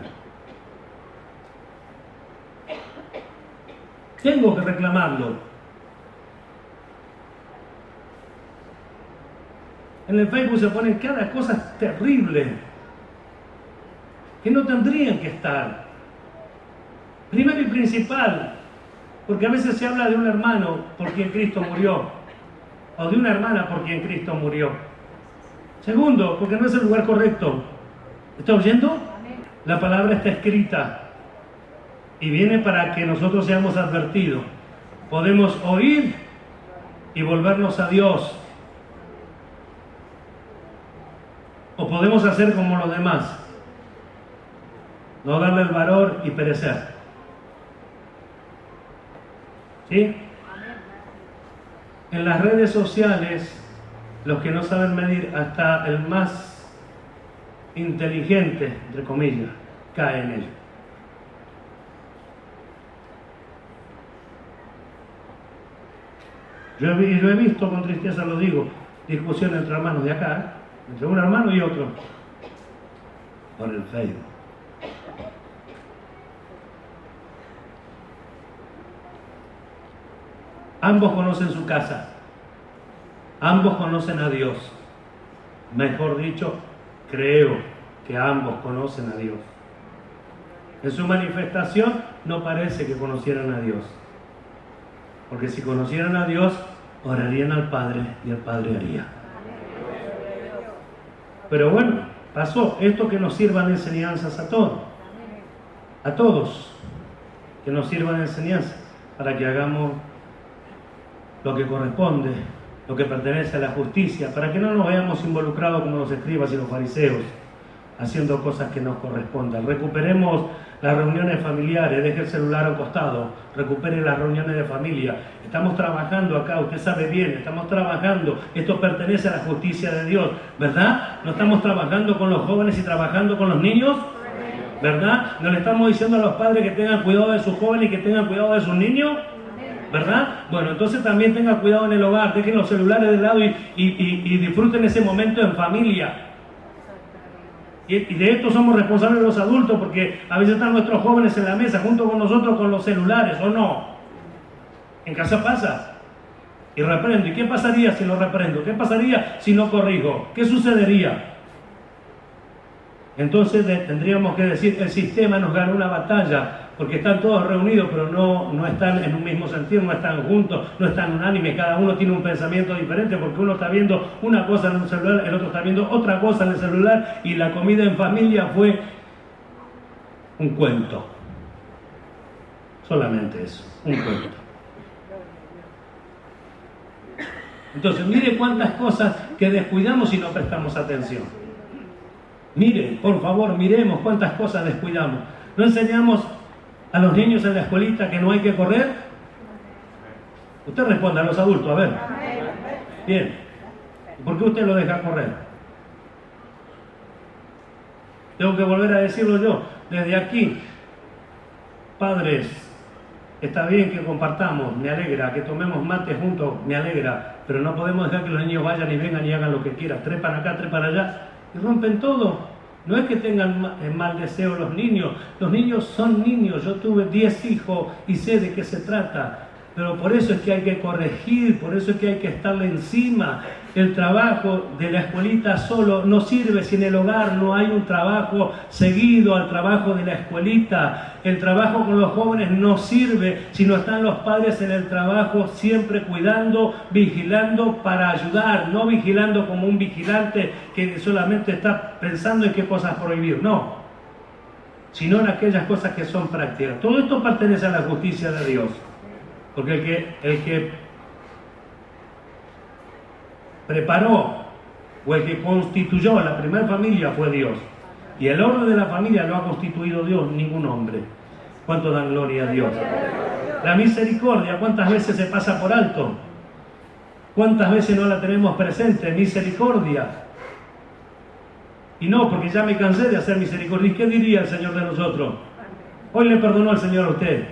Tengo que reclamarlo. En el Facebook se ponen cada cosa terrible que no tendrían que estar. Primero y principal, porque a veces se habla de un hermano por quien Cristo murió, o de una hermana por quien Cristo murió. Segundo, porque no es el lugar correcto. ¿Está oyendo? La palabra está escrita y viene para que nosotros seamos advertidos. Podemos oír y volvernos a Dios, o podemos hacer como los demás, no darle el valor y perecer. ¿Sí? En las redes sociales, los que no saben medir, hasta el más inteligente, entre comillas, cae en ello. Yo he visto, con tristeza lo digo, discusiones entre hermanos de acá, entre un hermano y otro, por el Facebook. Ambos conocen su casa, ambos conocen a Dios. Mejor dicho, creo que ambos conocen a Dios. En su manifestación no parece que conocieran a Dios. Porque si conocieran a Dios, orarían al Padre y el Padre haría. Pero bueno, pasó esto, que nos sirvan de enseñanzas a todos, que nos sirvan de enseñanzas para que hagamos lo que corresponde, lo que pertenece a la justicia, para que no nos veamos involucrados como los escribas y los fariseos, haciendo cosas que nos correspondan. Recuperemos las reuniones familiares, deje el celular a un costado, recupere las reuniones de familia. Estamos trabajando acá, usted sabe bien, estamos trabajando, esto pertenece a la justicia de Dios, ¿verdad? ¿No estamos trabajando con los jóvenes y trabajando con los niños? ¿Verdad? ¿No le estamos diciendo a los padres que tengan cuidado de sus jóvenes y que tengan cuidado de sus niños? ¿Verdad? Bueno, entonces también tengan cuidado en el hogar, dejen los celulares de lado y disfruten ese momento en familia. Y de esto somos responsables los adultos, porque a veces están nuestros jóvenes en la mesa junto con nosotros con los celulares, ¿o no? En casa pasa. Y reprendo. ¿Y qué pasaría si lo reprendo? ¿Qué pasaría si no corrijo? ¿Qué sucedería? Entonces tendríamos que decir, el sistema nos gana una batalla, porque están todos reunidos, pero no están en un mismo sentido, no están juntos, no están unánimes, cada uno tiene un pensamiento diferente, porque uno está viendo una cosa en el celular, el otro está viendo otra cosa en el celular, y la comida en familia fue un cuento. Solamente eso, un cuento. Entonces, mire cuántas cosas que descuidamos y no prestamos atención. Mire, por favor, miremos cuántas cosas descuidamos. ¿No enseñamos a los niños en la escuelita que no hay que correr? Usted responde a los adultos, a ver. Bien. ¿Por qué usted lo deja correr? Tengo que volver a decirlo yo. Desde aquí, padres, está bien que compartamos, me alegra, que tomemos mate juntos, me alegra, pero no podemos dejar que los niños vayan y vengan y hagan lo que quieran, trepan acá, trepan allá, y rompen todo. No es que tengan mal deseo los niños son niños. Yo tuve 10 hijos y sé de qué se trata, pero por eso es que hay que corregir, por eso es que hay que estarle encima. El trabajo de la escuelita solo no sirve si en el hogar no hay un trabajo seguido al trabajo de la escuelita. El trabajo con los jóvenes no sirve si no están los padres en el trabajo siempre cuidando, vigilando para ayudar, no vigilando como un vigilante que solamente está pensando en qué cosas prohibir, no, sino en aquellas cosas que son prácticas. Todo esto pertenece a la justicia de Dios, porque el que preparó o el que constituyó la primera familia fue Dios, y el orden de la familia lo ha constituido Dios, ningún hombre. ¿Cuánto dan gloria a Dios? La misericordia, ¿cuántas veces se pasa por alto? ¿Cuántas veces no la tenemos presente? Misericordia. Y no, porque ya me cansé de hacer misericordia. ¿Y qué diría el Señor de nosotros? Hoy le perdonó al Señor a usted.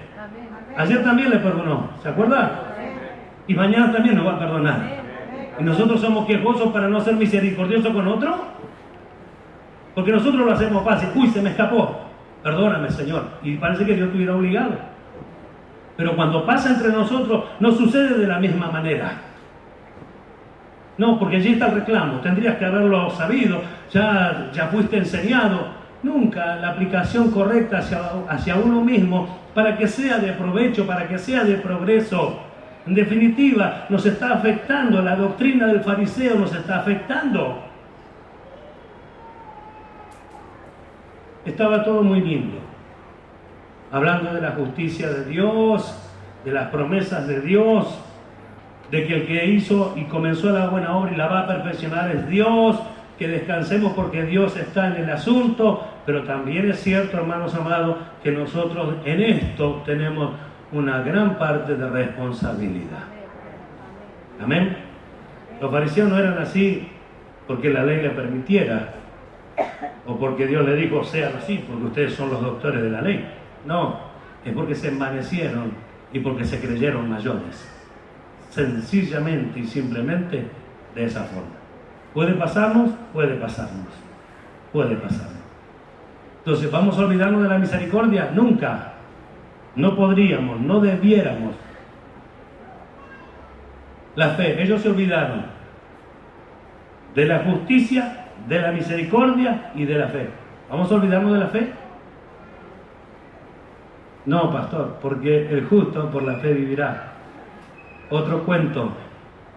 Ayer también le perdonó, ¿se acuerda? Y mañana también nos va a perdonar. ¿Y nosotros somos quejosos para no ser misericordiosos con otro? Porque nosotros lo hacemos fácil. Uy, se me escapó. Perdóname, Señor. Y parece que Dios estuviera obligado. Pero cuando pasa entre nosotros, no sucede de la misma manera. No, porque allí está el reclamo. Tendrías que haberlo sabido. Ya fuiste enseñado. Nunca la aplicación correcta hacia uno mismo para que sea de provecho, para que sea de progreso. En definitiva, nos está afectando, la doctrina del fariseo nos está afectando. Estaba todo muy lindo, hablando de la justicia de Dios, de las promesas de Dios, de que el que hizo y comenzó la buena obra y la va a perfeccionar es Dios, que descansemos porque Dios está en el asunto, pero también es cierto, hermanos amados, que nosotros en esto tenemos una gran parte de responsabilidad. Amén. Los fariseos no eran así porque la ley le permitiera o porque Dios le dijo sean así, porque ustedes son los doctores de la ley. No, es porque se envanecieron y porque se creyeron mayores. Sencillamente y simplemente de esa forma. ¿Puede pasarnos? Puede pasarnos. Puede pasarnos. Entonces, ¿vamos a olvidarnos de la misericordia? Nunca. No podríamos, no debiéramos. La fe, ellos se olvidaron de la justicia, de la misericordia y de la fe. ¿Vamos a olvidarnos de la fe? No, pastor, porque el justo por la fe vivirá. otro cuento.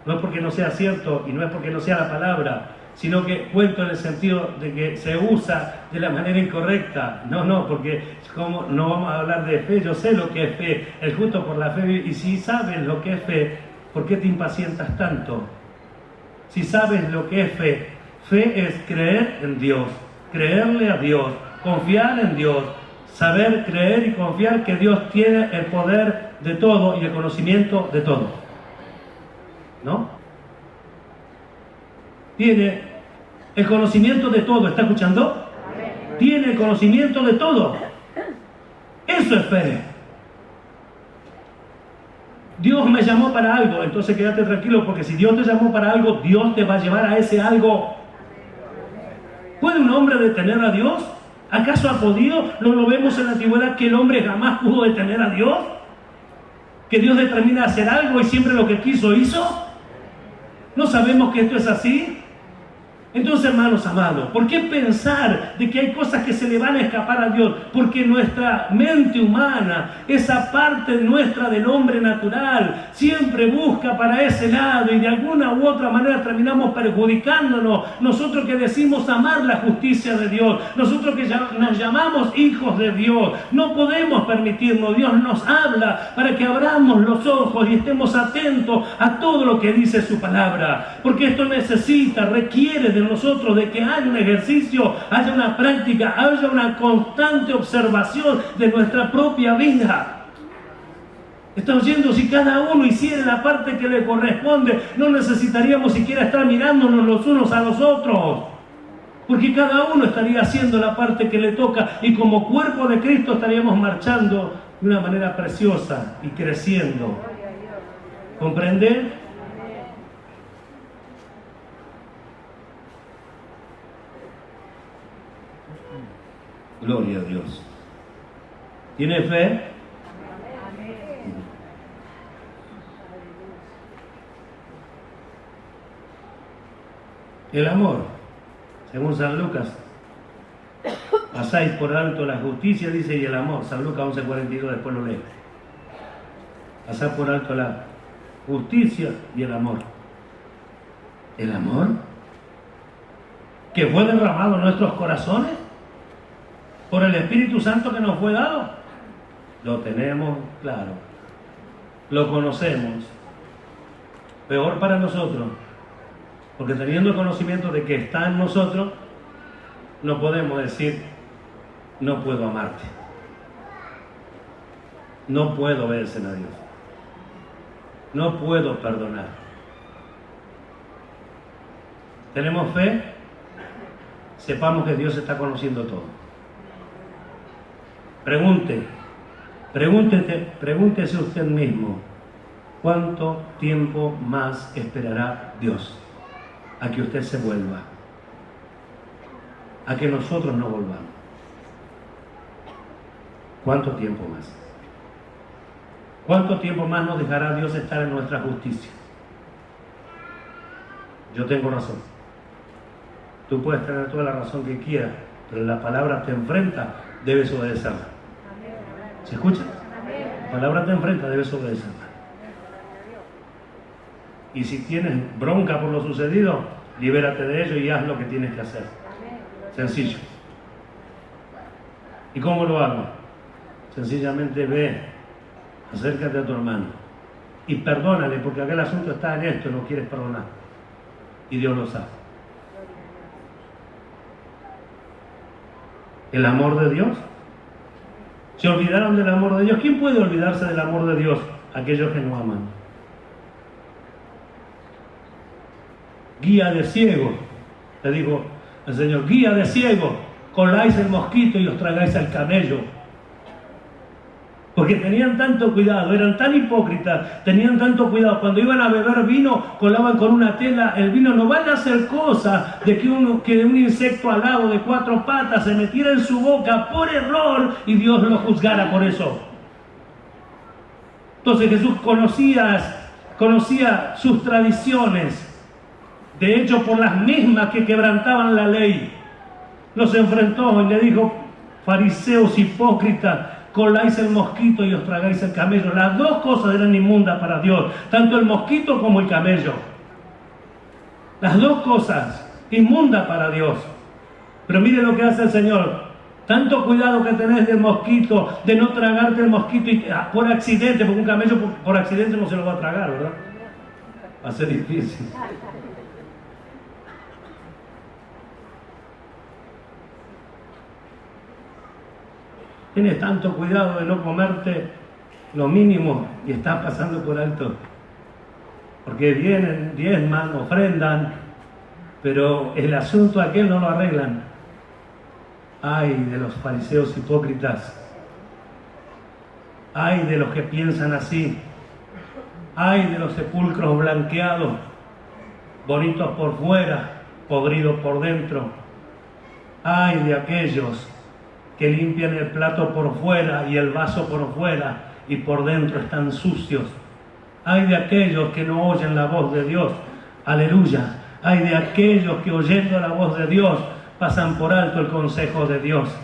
No es porque no sea cierto y no es porque no sea la palabra, sino que cuento en el sentido de que se usa de la manera incorrecta. No, porque como no vamos a hablar de fe, yo sé lo que es fe, el justo por la fe, y si sabes lo que es fe, ¿por qué te impacientas tanto? Si sabes lo que es fe, fe es creer en Dios, creerle a Dios, confiar en Dios, saber creer y confiar que Dios tiene el poder de todo y el conocimiento de todo. ¿No? Tiene el conocimiento de todo, ¿está escuchando? Tiene el conocimiento de todo. Eso es fe. Dios me llamó para algo, entonces quédate tranquilo, porque si Dios te llamó para algo, Dios te va a llevar a ese algo. ¿Puede un hombre detener a Dios? ¿Acaso ha podido? ¿No lo vemos en la antigüedad que el hombre jamás pudo detener a Dios? ¿Que Dios determina hacer algo y siempre lo que quiso hizo? ¿No sabemos que esto es así? Entonces, hermanos amados, ¿por qué pensar de que hay cosas que se le van a escapar a Dios? Porque nuestra mente humana, esa parte nuestra del hombre natural, siempre busca para ese lado y de alguna u otra manera terminamos perjudicándonos. Nosotros que decimos amar la justicia de Dios, nosotros que nos llamamos hijos de Dios, no podemos permitirnos. Dios nos habla para que abramos los ojos y estemos atentos a todo lo que dice su palabra. Porque esto requiere de nosotros de que haya un ejercicio, haya una práctica, haya una constante observación de nuestra propia vida. ¿Está oyendo? Si cada uno hiciera la parte que le corresponde, no necesitaríamos siquiera estar mirándonos los unos a los otros, porque cada uno estaría haciendo la parte que le toca y como cuerpo de Cristo estaríamos marchando de una manera preciosa y creciendo. ¿Comprende? Gloria a Dios. ¿Tiene fe? El amor, según San Lucas, pasáis por alto la justicia, dice, y el amor. San Lucas 11:42, después lo lee. Pasar por alto la justicia y el amor. ¿El amor? ¿Que fue derramado en nuestros corazones? ¿Por el Espíritu Santo que nos fue dado? Lo tenemos claro. Lo conocemos. Peor para nosotros. Porque teniendo conocimiento de que está en nosotros, no podemos decir, no puedo amarte. No puedo obedecer a Dios. No puedo perdonar. ¿Tenemos fe? Sepamos que Dios está conociendo todo. Pregúntese usted mismo, ¿cuánto tiempo más esperará Dios a que usted se vuelva? A que nosotros no volvamos. ¿Cuánto tiempo más? ¿Cuánto tiempo más nos dejará Dios estar en nuestra justicia? Yo tengo razón. Tú puedes tener toda la razón que quieras, pero la palabra te enfrenta, debes obedecerla. ¿Se escucha? La palabra te enfrenta, debes obedecerla. Y si tienes bronca por lo sucedido, libérate de ello y haz lo que tienes que hacer. Sencillo. ¿Y cómo lo hago? Sencillamente ve, acércate a tu hermano y perdónale, porque aquel asunto está en esto, no quieres perdonar. Y Dios lo sabe. El amor de Dios. Se olvidaron del amor de Dios. ¿Quién puede olvidarse del amor de Dios? Aquellos que no aman. Guía de ciego, le dijo el Señor, guía de ciego, coláis el mosquito y os tragáis al camello. Porque tenían tanto cuidado, eran tan hipócritas, tenían tanto cuidado. Cuando iban a beber vino, colaban con una tela el vino. No van a hacer cosa de que un insecto alado de 4 patas se metiera en su boca por error y Dios lo juzgara por eso. Entonces Jesús conocía sus tradiciones. De hecho, por las mismas que quebrantaban la ley, los enfrentó y le dijo, fariseos hipócritas, coláis el mosquito y os tragáis el camello. Las dos cosas eran inmundas para Dios, tanto el mosquito como el camello. Las dos cosas inmundas para Dios. Pero mire lo que hace el Señor. Tanto cuidado que tenés del mosquito, de no tragarte el mosquito y, por accidente, porque un camello por accidente no se lo va a tragar, ¿verdad? Va a ser difícil. Tienes tanto cuidado de no comerte lo mínimo y estás pasando por alto. Porque vienen, diezman, ofrendan, pero el asunto aquel no lo arreglan. Ay de los fariseos hipócritas. Ay de los que piensan así. Ay de los sepulcros blanqueados, bonitos por fuera, podridos por dentro. Ay de aquellos que limpian el plato por fuera y el vaso por fuera y por dentro están sucios. Ay de aquellos que no oyen la voz de Dios. Aleluya. Ay de aquellos que oyendo la voz de Dios pasan por alto el consejo de Dios.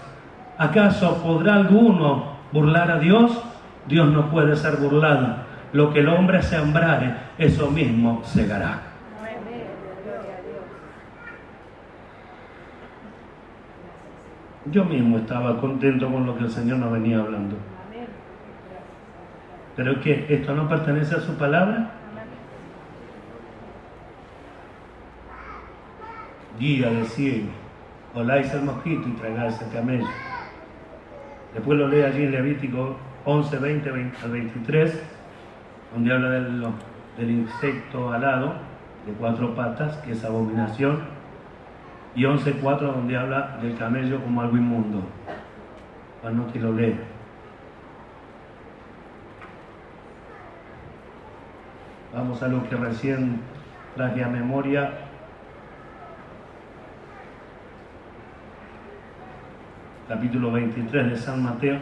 ¿Acaso podrá alguno burlar a Dios? Dios no puede ser burlado. Lo que el hombre sembrare, eso mismo segará. Yo mismo estaba contento con lo que el Señor nos venía hablando. ¿Pero es que esto no pertenece a su palabra? Guía de ciego, oláis el mosquito y tragáis el camello. Después lo lee allí en Levítico 11, 20 al 23, donde habla del insecto alado de 4 patas, que es abominación, y 11:4, donde habla del camello como algo inmundo. Anote y lo lee. Vamos a lo que recién traje a memoria. Capítulo 23 de San Mateo,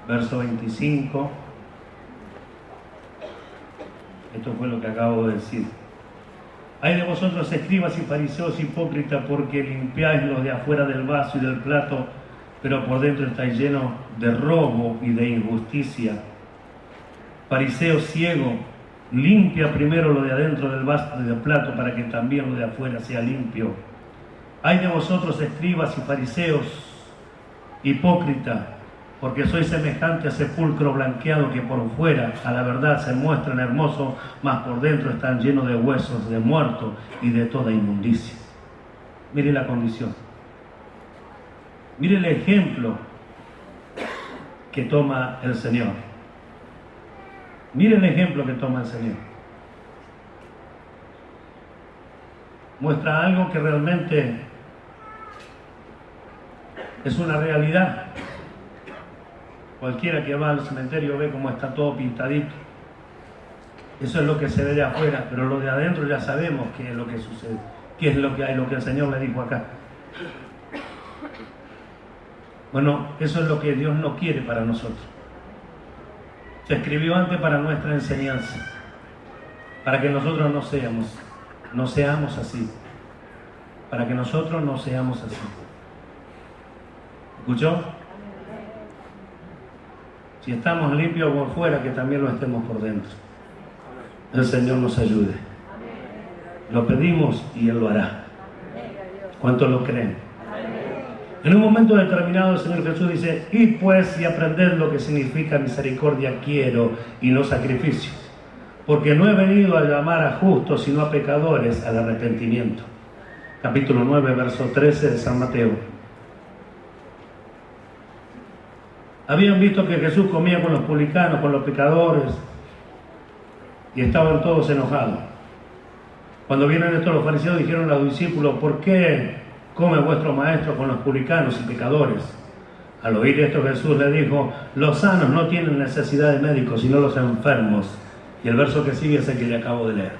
verso 25. Esto fue lo que acabo de decir. Hay de vosotros, escribas y fariseos hipócritas, porque limpiáis lo de afuera del vaso y del plato, pero por dentro estáis llenos de robo y de injusticia. Fariseo ciego, limpia primero lo de adentro del vaso y del plato, para que también lo de afuera sea limpio. Hay de vosotros, escribas y fariseos hipócritas, porque sois semejante a sepulcro blanqueado, que por fuera a la verdad se muestran hermosos, mas por dentro están llenos de huesos de muertos y de toda inmundicia. Mire la condición. Mire el ejemplo que toma el Señor. Mire el ejemplo que toma el Señor. Muestra algo que realmente es una realidad. Cualquiera que va al cementerio ve cómo está todo pintadito. Eso es lo que se ve de afuera, pero lo de adentro ya sabemos qué es lo que sucede, qué es lo que hay, lo que el Señor le dijo acá. Bueno, eso es lo que Dios no quiere para nosotros. Se escribió antes para nuestra enseñanza, para que nosotros no seamos así, para que nosotros no seamos así. ¿Escuchó? Si estamos limpios por fuera, que también lo estemos por dentro. El Señor nos ayude. Lo pedimos y Él lo hará. ¿Cuántos lo creen? En un momento determinado el Señor Jesús dice: id pues y aprended lo que significa misericordia quiero y no sacrificio, porque no he venido a llamar a justos sino a pecadores al arrepentimiento. Capítulo 9, verso 13 de San Mateo. Habían visto que Jesús comía con los publicanos, con los pecadores, y estaban todos enojados. Cuando vieron esto, los fariseos dijeron a los discípulos: ¿por qué come vuestro maestro con los publicanos y pecadores? Al oír esto, Jesús le dijo: los sanos no tienen necesidad de médicos, sino los enfermos. Y el verso que sigue es el que le acabo de leer.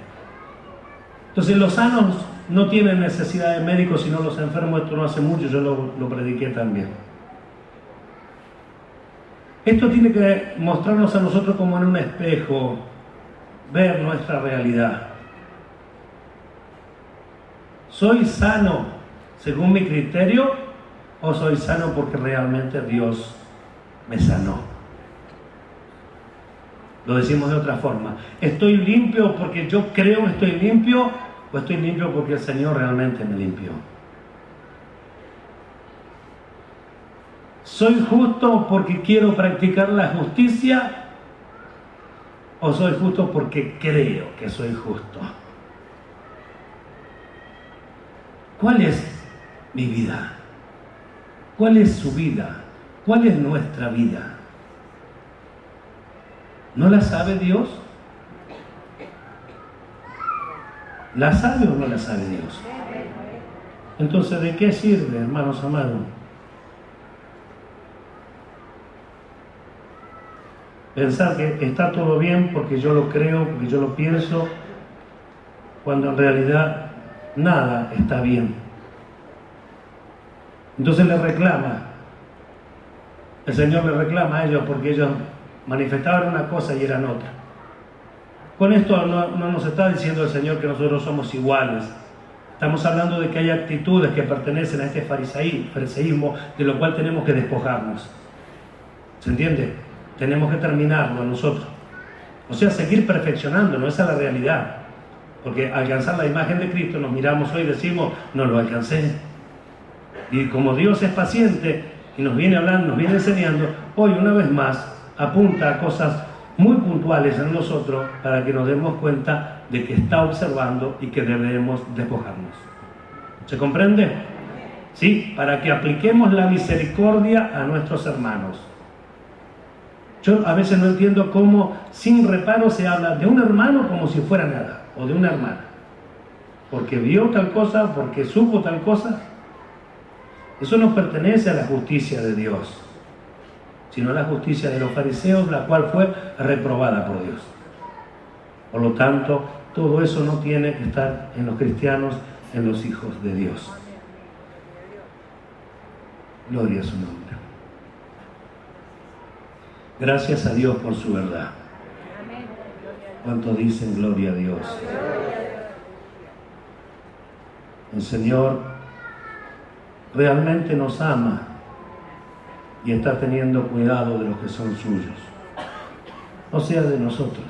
Entonces, los sanos no tienen necesidad de médicos, sino los enfermos. Esto no hace mucho, yo lo prediqué también. Esto tiene que mostrarnos a nosotros como en un espejo, ver nuestra realidad. ¿Soy sano según mi criterio o soy sano porque realmente Dios me sanó. Lo decimos de otra forma. ¿Estoy limpio porque yo creo que estoy limpio o estoy limpio porque el Señor realmente me limpió? ¿Soy justo porque quiero practicar la justicia o soy justo porque creo que soy justo? ¿Cuál es mi vida? ¿Cuál es su vida? ¿Cuál es nuestra vida? ¿No la sabe Dios? ¿La sabe o no la sabe Dios? Entonces, ¿de qué sirve, hermanos amados? Pensar que está todo bien porque yo lo creo, porque yo lo pienso, cuando en realidad nada está bien. Entonces le reclama, el Señor le reclama a ellos porque ellos manifestaban una cosa y eran otra. Con esto no nos está diciendo el Señor que nosotros somos iguales. Estamos hablando de que hay actitudes que pertenecen a este fariseísmo, de lo cual tenemos que despojarnos. ¿Se entiende? Tenemos que terminarlo nosotros. O sea, seguir perfeccionándonos, esa es la realidad. Porque alcanzar la imagen de Cristo, nos miramos hoy y decimos, no lo alcancé. Y como Dios es paciente y nos viene hablando, nos viene enseñando, hoy una vez más apunta a cosas muy puntuales en nosotros para que nos demos cuenta de que está observando y que debemos despojarnos. ¿Se comprende? Sí, para que apliquemos la misericordia a nuestros hermanos. Yo a veces no entiendo cómo sin reparo se habla de un hermano como si fuera nada, o de una hermana. Porque vio tal cosa, porque supo tal cosa. Eso no pertenece a la justicia de Dios, sino a la justicia de los fariseos, la cual fue reprobada por Dios. Por lo tanto, todo eso no tiene que estar en los cristianos, en los hijos de Dios. Gloria a su nombre. Gracias a Dios por su verdad. ¿Cuánto dicen gloria a Dios? El Señor realmente nos ama y está teniendo cuidado de los que son suyos, o sea, de nosotros.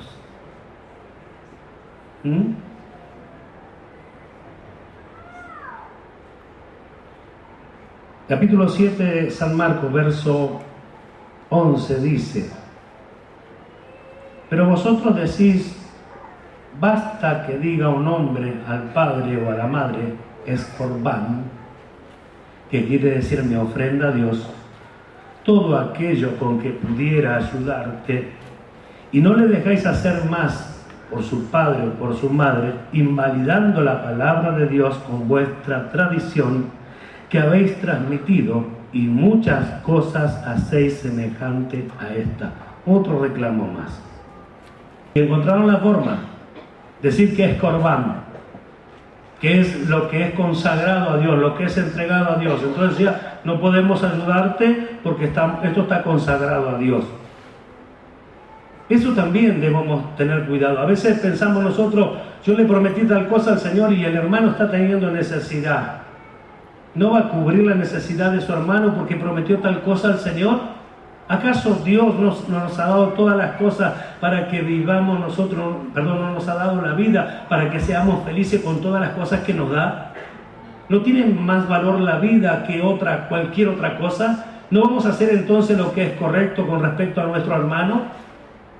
Capítulo 7 de San Marcos, verso 11 dice: pero vosotros decís, basta que diga un hombre al padre o a la madre, es corbán, que quiere decir mi ofrenda a Dios, todo aquello con que pudiera ayudarte, y no le dejáis hacer más por su padre o por su madre, invalidando la palabra de Dios con vuestra tradición que habéis transmitido, y muchas cosas hacéis semejante a esta. Otro reclamo más. Y encontraron la forma, decir que es corbán, que es lo que es consagrado a Dios, lo que es entregado a Dios. Entonces decía, no podemos ayudarte porque esto está consagrado a Dios. Eso también debemos tener cuidado. A veces pensamos nosotros, yo le prometí tal cosa al Señor y el hermano está teniendo necesidad. ¿No va a cubrir la necesidad de su hermano porque prometió tal cosa al Señor? ¿Acaso Dios nos ha dado todas las cosas para que vivamos nosotros, no nos ha dado la vida para que seamos felices con todas las cosas que nos da? ¿No tiene más valor la vida que cualquier otra cosa? ¿No vamos a hacer entonces lo que es correcto con respecto a nuestro hermano?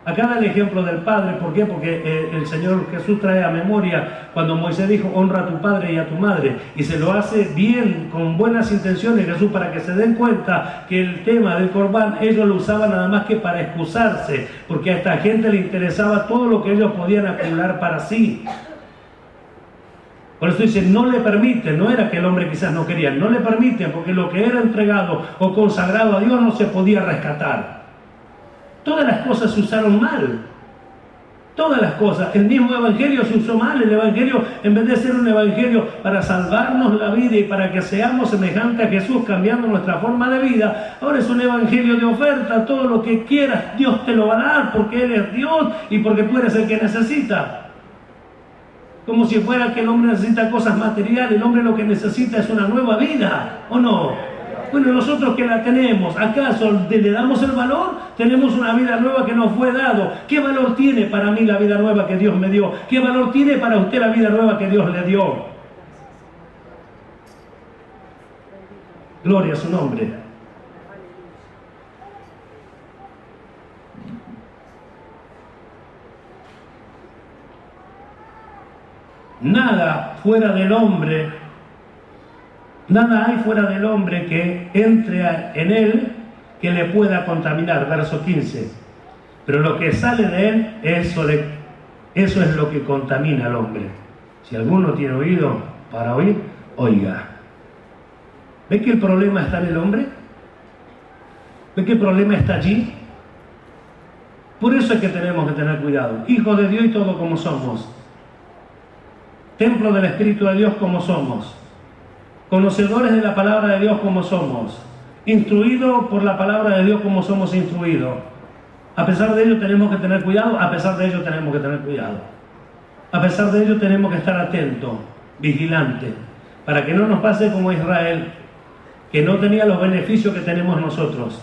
Acá da el ejemplo del padre. ¿Por qué? Porque el Señor Jesús trae a memoria cuando Moisés dijo, honra a tu padre y a tu madre, y se lo hace bien, con buenas intenciones Jesús, para que se den cuenta que el tema del corbán ellos lo usaban nada más que para excusarse, porque a esta gente le interesaba todo lo que ellos podían acumular para sí. Por eso dice, no le permiten, no era que el hombre quizás no quería, no le permiten, porque lo que era entregado o consagrado a Dios no se podía rescatar. Todas las cosas se usaron mal. Todas las cosas. El mismo evangelio se usó mal. El evangelio, en vez de ser un evangelio para salvarnos la vida y para que seamos semejantes a Jesús cambiando nuestra forma de vida, ahora es un evangelio de oferta. Todo lo que quieras Dios te lo va a dar porque Él es Dios y porque tú eres el que necesita. Como si fuera que el hombre necesita cosas materiales. El hombre lo que necesita es una nueva vida, ¿o no? Bueno, nosotros que la tenemos, ¿acaso le damos el valor? Tenemos una vida nueva que nos fue dado. ¿Qué valor tiene para mí la vida nueva que Dios me dio? ¿Qué valor tiene para usted la vida nueva que Dios le dio? Gloria a su nombre. Nada fuera del hombre, nada hay fuera del hombre que entre en él que le pueda contaminar. Verso 15. Pero lo que sale de él, eso es lo que contamina al hombre. Si alguno tiene oído para oír, oiga. ¿Ve que el problema está en el hombre? ¿Ve que el problema está allí? Por eso es que tenemos que tener cuidado. Hijos de Dios y todo como somos. Templo del Espíritu de Dios como somos. Conocedores de la palabra de Dios como somos. Instruidos por la palabra de Dios como somos instruidos. A pesar de ello tenemos que tener cuidado, a pesar de ello tenemos que tener cuidado. A pesar de ello tenemos que estar atentos, vigilantes, para que no nos pase como Israel, que no tenía los beneficios que tenemos nosotros.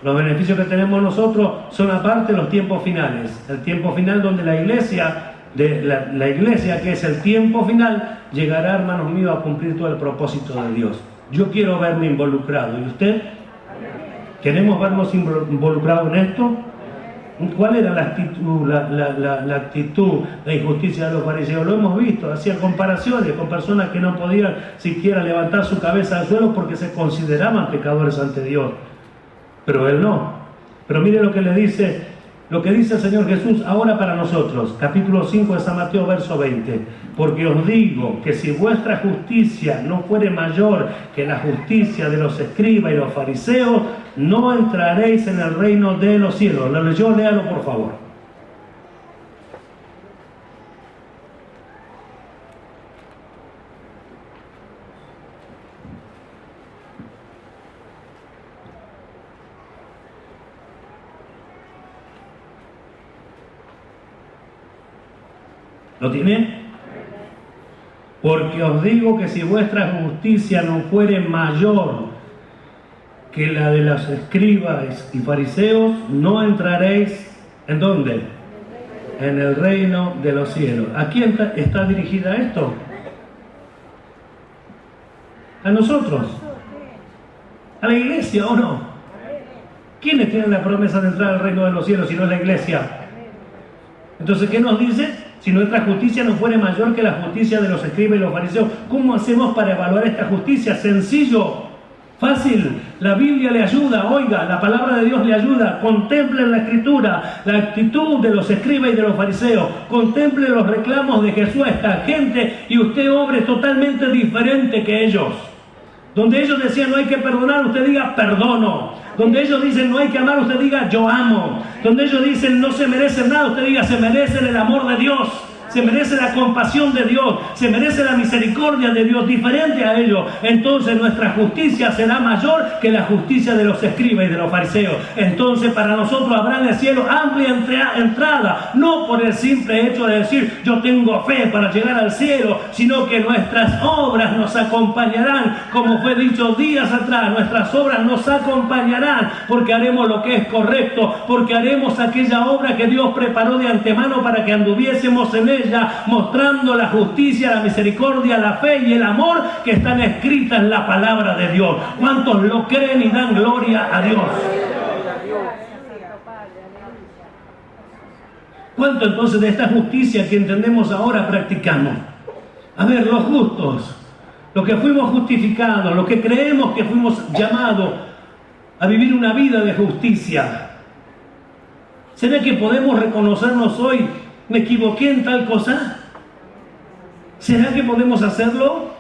Los beneficios que tenemos nosotros son aparte los tiempos finales. El tiempo final donde la iglesia que es el tiempo final, llegará, hermanos míos, a cumplir todo el propósito de Dios. Yo quiero verme involucrado. ¿Y usted? ¿Queremos vernos involucrados en esto? ¿Cuál era la actitud de injusticia de los fariseos? Lo hemos visto, hacían comparaciones con personas que no podían siquiera levantar su cabeza al suelo porque se consideraban pecadores ante Dios. Pero él no. Pero mire lo que dice el Señor Jesús ahora para nosotros. Capítulo 5 de San Mateo, verso 20. Porque os digo que si vuestra justicia no fuere mayor que la justicia de los escribas y los fariseos, no entraréis en el reino de los cielos. ¿Lo leyó? Léalo por favor. ¿Lo tiene? Porque os digo que si vuestra justicia no fuere mayor que la de los escribas y fariseos, no entraréis, ¿en dónde? En el reino de los cielos. ¿A quién está dirigida esto? A nosotros. A la iglesia, ¿o no? ¿Quiénes tienen la promesa de entrar al reino de los cielos si no es la iglesia? Entonces, ¿qué nos dice? Si nuestra justicia no fuere mayor que la justicia de los escribas y los fariseos, ¿cómo hacemos para evaluar esta justicia? Sencillo, fácil. La Biblia le ayuda, oiga, la palabra de Dios le ayuda. Contemple en la Escritura la actitud de los escribas y de los fariseos. Contemple los reclamos de Jesús a esta gente y usted obre totalmente diferente que ellos. Donde ellos decían no hay que perdonar, usted diga perdono. Donde ellos dicen no hay que amar, usted diga yo amo. Donde ellos dicen no se merecen nada, usted diga se merecen el amor de Dios. Se merece la compasión de Dios, se merece la misericordia de Dios, diferente a ellos. Entonces nuestra justicia será mayor que la justicia de los escribas y de los fariseos. Entonces para nosotros habrá en el cielo amplia entrada, no por el simple hecho de decir yo tengo fe para llegar al cielo, sino que nuestras obras nos acompañarán, como fue dicho días atrás, nuestras obras nos acompañarán, porque haremos lo que es correcto, porque haremos aquella obra que Dios preparó de antemano para que anduviésemos en ella, mostrando la justicia, la misericordia, la fe y el amor que están escritas en la palabra de Dios. ¿Cuántos lo creen y dan gloria a Dios? ¿Cuánto entonces de esta justicia que entendemos ahora practicamos? A ver, los justos, los que fuimos justificados, los que creemos que fuimos llamados a vivir una vida de justicia. ¿Será que podemos reconocernos hoy? ¿Me equivoqué en tal cosa? ¿Será que podemos hacerlo?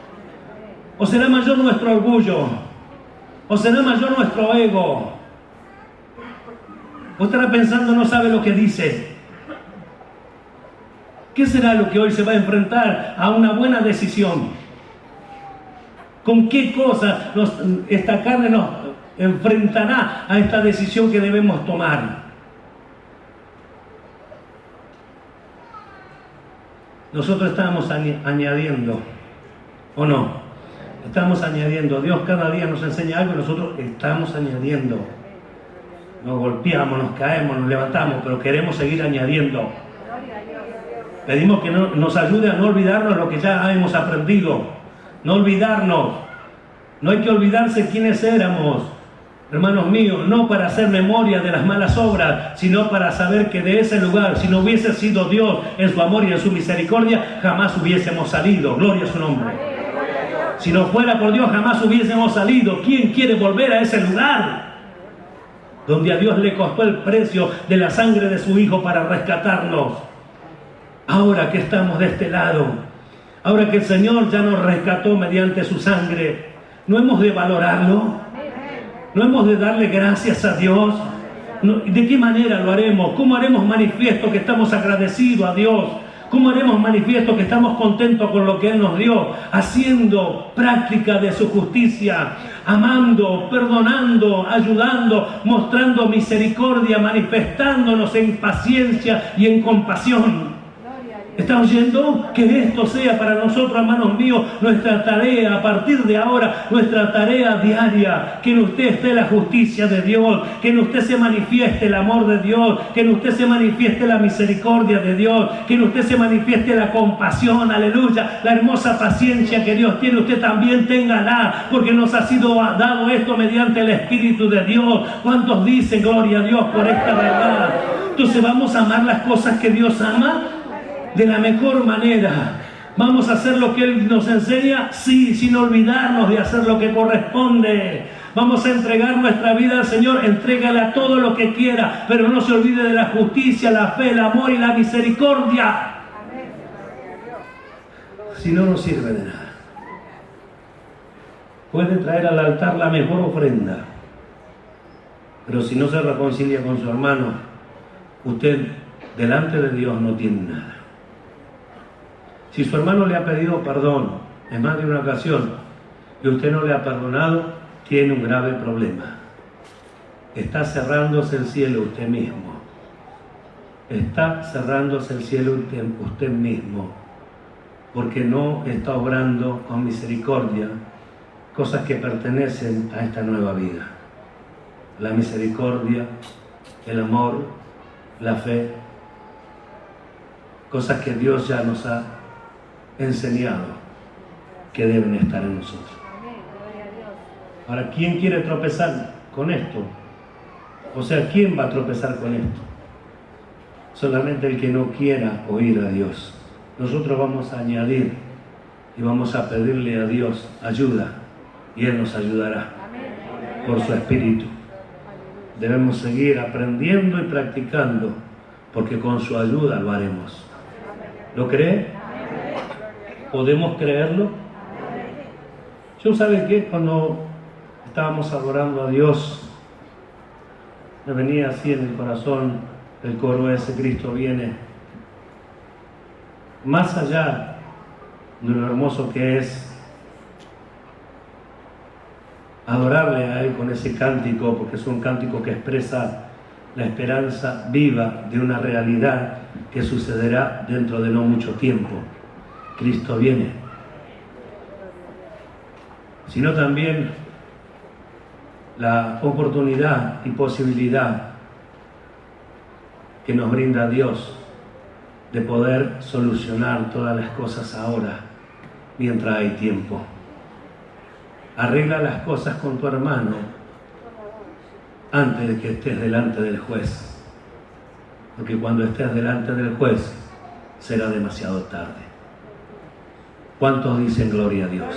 ¿O será mayor nuestro orgullo? ¿O será mayor nuestro ego? ¿O estará pensando no sabe lo que dice? ¿Qué será lo que hoy se va a enfrentar a una buena decisión? ¿Con qué cosa esta carne nos enfrentará a esta decisión que debemos tomar? Nosotros estamos añadiendo, ¿o no? Estamos añadiendo. Dios cada día nos enseña algo y nosotros estamos añadiendo. Nos golpeamos, nos caemos, nos levantamos, pero queremos seguir añadiendo. Pedimos que nos ayude a no olvidarnos lo que ya hemos aprendido. No olvidarnos. No hay que olvidarse quiénes éramos. Hermanos míos, no para hacer memoria de las malas obras, sino para saber que de ese lugar, si no hubiese sido Dios en su amor y en su misericordia, jamás hubiésemos salido. Gloria a su nombre. Si no fuera por Dios, jamás hubiésemos salido. ¿Quién quiere volver a ese lugar? Donde a Dios le costó el precio de la sangre de su Hijo para rescatarnos. Ahora que estamos de este lado, ahora que el Señor ya nos rescató mediante su sangre, ¿no hemos de valorarlo? ¿No hemos de darle gracias a Dios? ¿De qué manera lo haremos? ¿Cómo haremos manifiesto que estamos agradecidos a Dios? ¿Cómo haremos manifiesto que estamos contentos con lo que Él nos dio? Haciendo práctica de su justicia, amando, perdonando, ayudando, mostrando misericordia, manifestándonos en paciencia y en compasión. ¿Está oyendo? Que esto sea para nosotros, hermanos míos, nuestra tarea, a partir de ahora, nuestra tarea diaria. Que en usted esté la justicia de Dios, que en usted se manifieste el amor de Dios, que en usted se manifieste la misericordia de Dios, que en usted se manifieste la compasión, aleluya, la hermosa paciencia que Dios tiene, usted también téngala, porque nos ha sido dado esto mediante el Espíritu de Dios. ¿Cuántos dicen gloria a Dios por esta verdad? Entonces vamos a amar las cosas que Dios ama de la mejor manera. ¿Vamos a hacer lo que Él nos enseña? Sí, sin olvidarnos de hacer lo que corresponde. Vamos a entregar nuestra vida al Señor, entrégale todo lo que quiera, pero no se olvide de la justicia, la fe, el amor y la misericordia. Si no, no sirve de nada. Puede traer al altar la mejor ofrenda, pero si no se reconcilia con su hermano, usted delante de Dios no tiene nada. Si su hermano le ha pedido perdón en más de una ocasión y usted no le ha perdonado, tiene un grave problema. Está cerrándose el cielo usted mismo. Está cerrándose el cielo usted mismo, porque no está obrando con misericordia cosas que pertenecen a esta nueva vida. La misericordia, el amor, la fe, cosas que Dios ya nos ha enseñado que deben estar en nosotros. Ahora, ¿quién quiere tropezar con esto? O sea, ¿quién va a tropezar con esto? Solamente el que no quiera oír a Dios. Nosotros vamos a añadir y vamos a pedirle a Dios ayuda, y Él nos ayudará por su Espíritu. Debemos seguir aprendiendo y practicando, porque con su ayuda lo haremos. ¿Lo cree? ¿Podemos creerlo? Yo, ¿sabe qué? Cuando estábamos adorando a Dios, me venía así en el corazón el coro ese, Cristo viene. Más allá de lo hermoso que es adorarle a Él con ese cántico, porque es un cántico que expresa la esperanza viva de una realidad que sucederá dentro de no mucho tiempo. Cristo viene. Sino también la oportunidad y posibilidad que nos brinda Dios de poder solucionar todas las cosas ahora, mientras hay tiempo. Arregla las cosas con tu hermano antes de que estés delante del juez, porque cuando estés delante del juez será demasiado tarde. ¿Cuántos dicen gloria a Dios?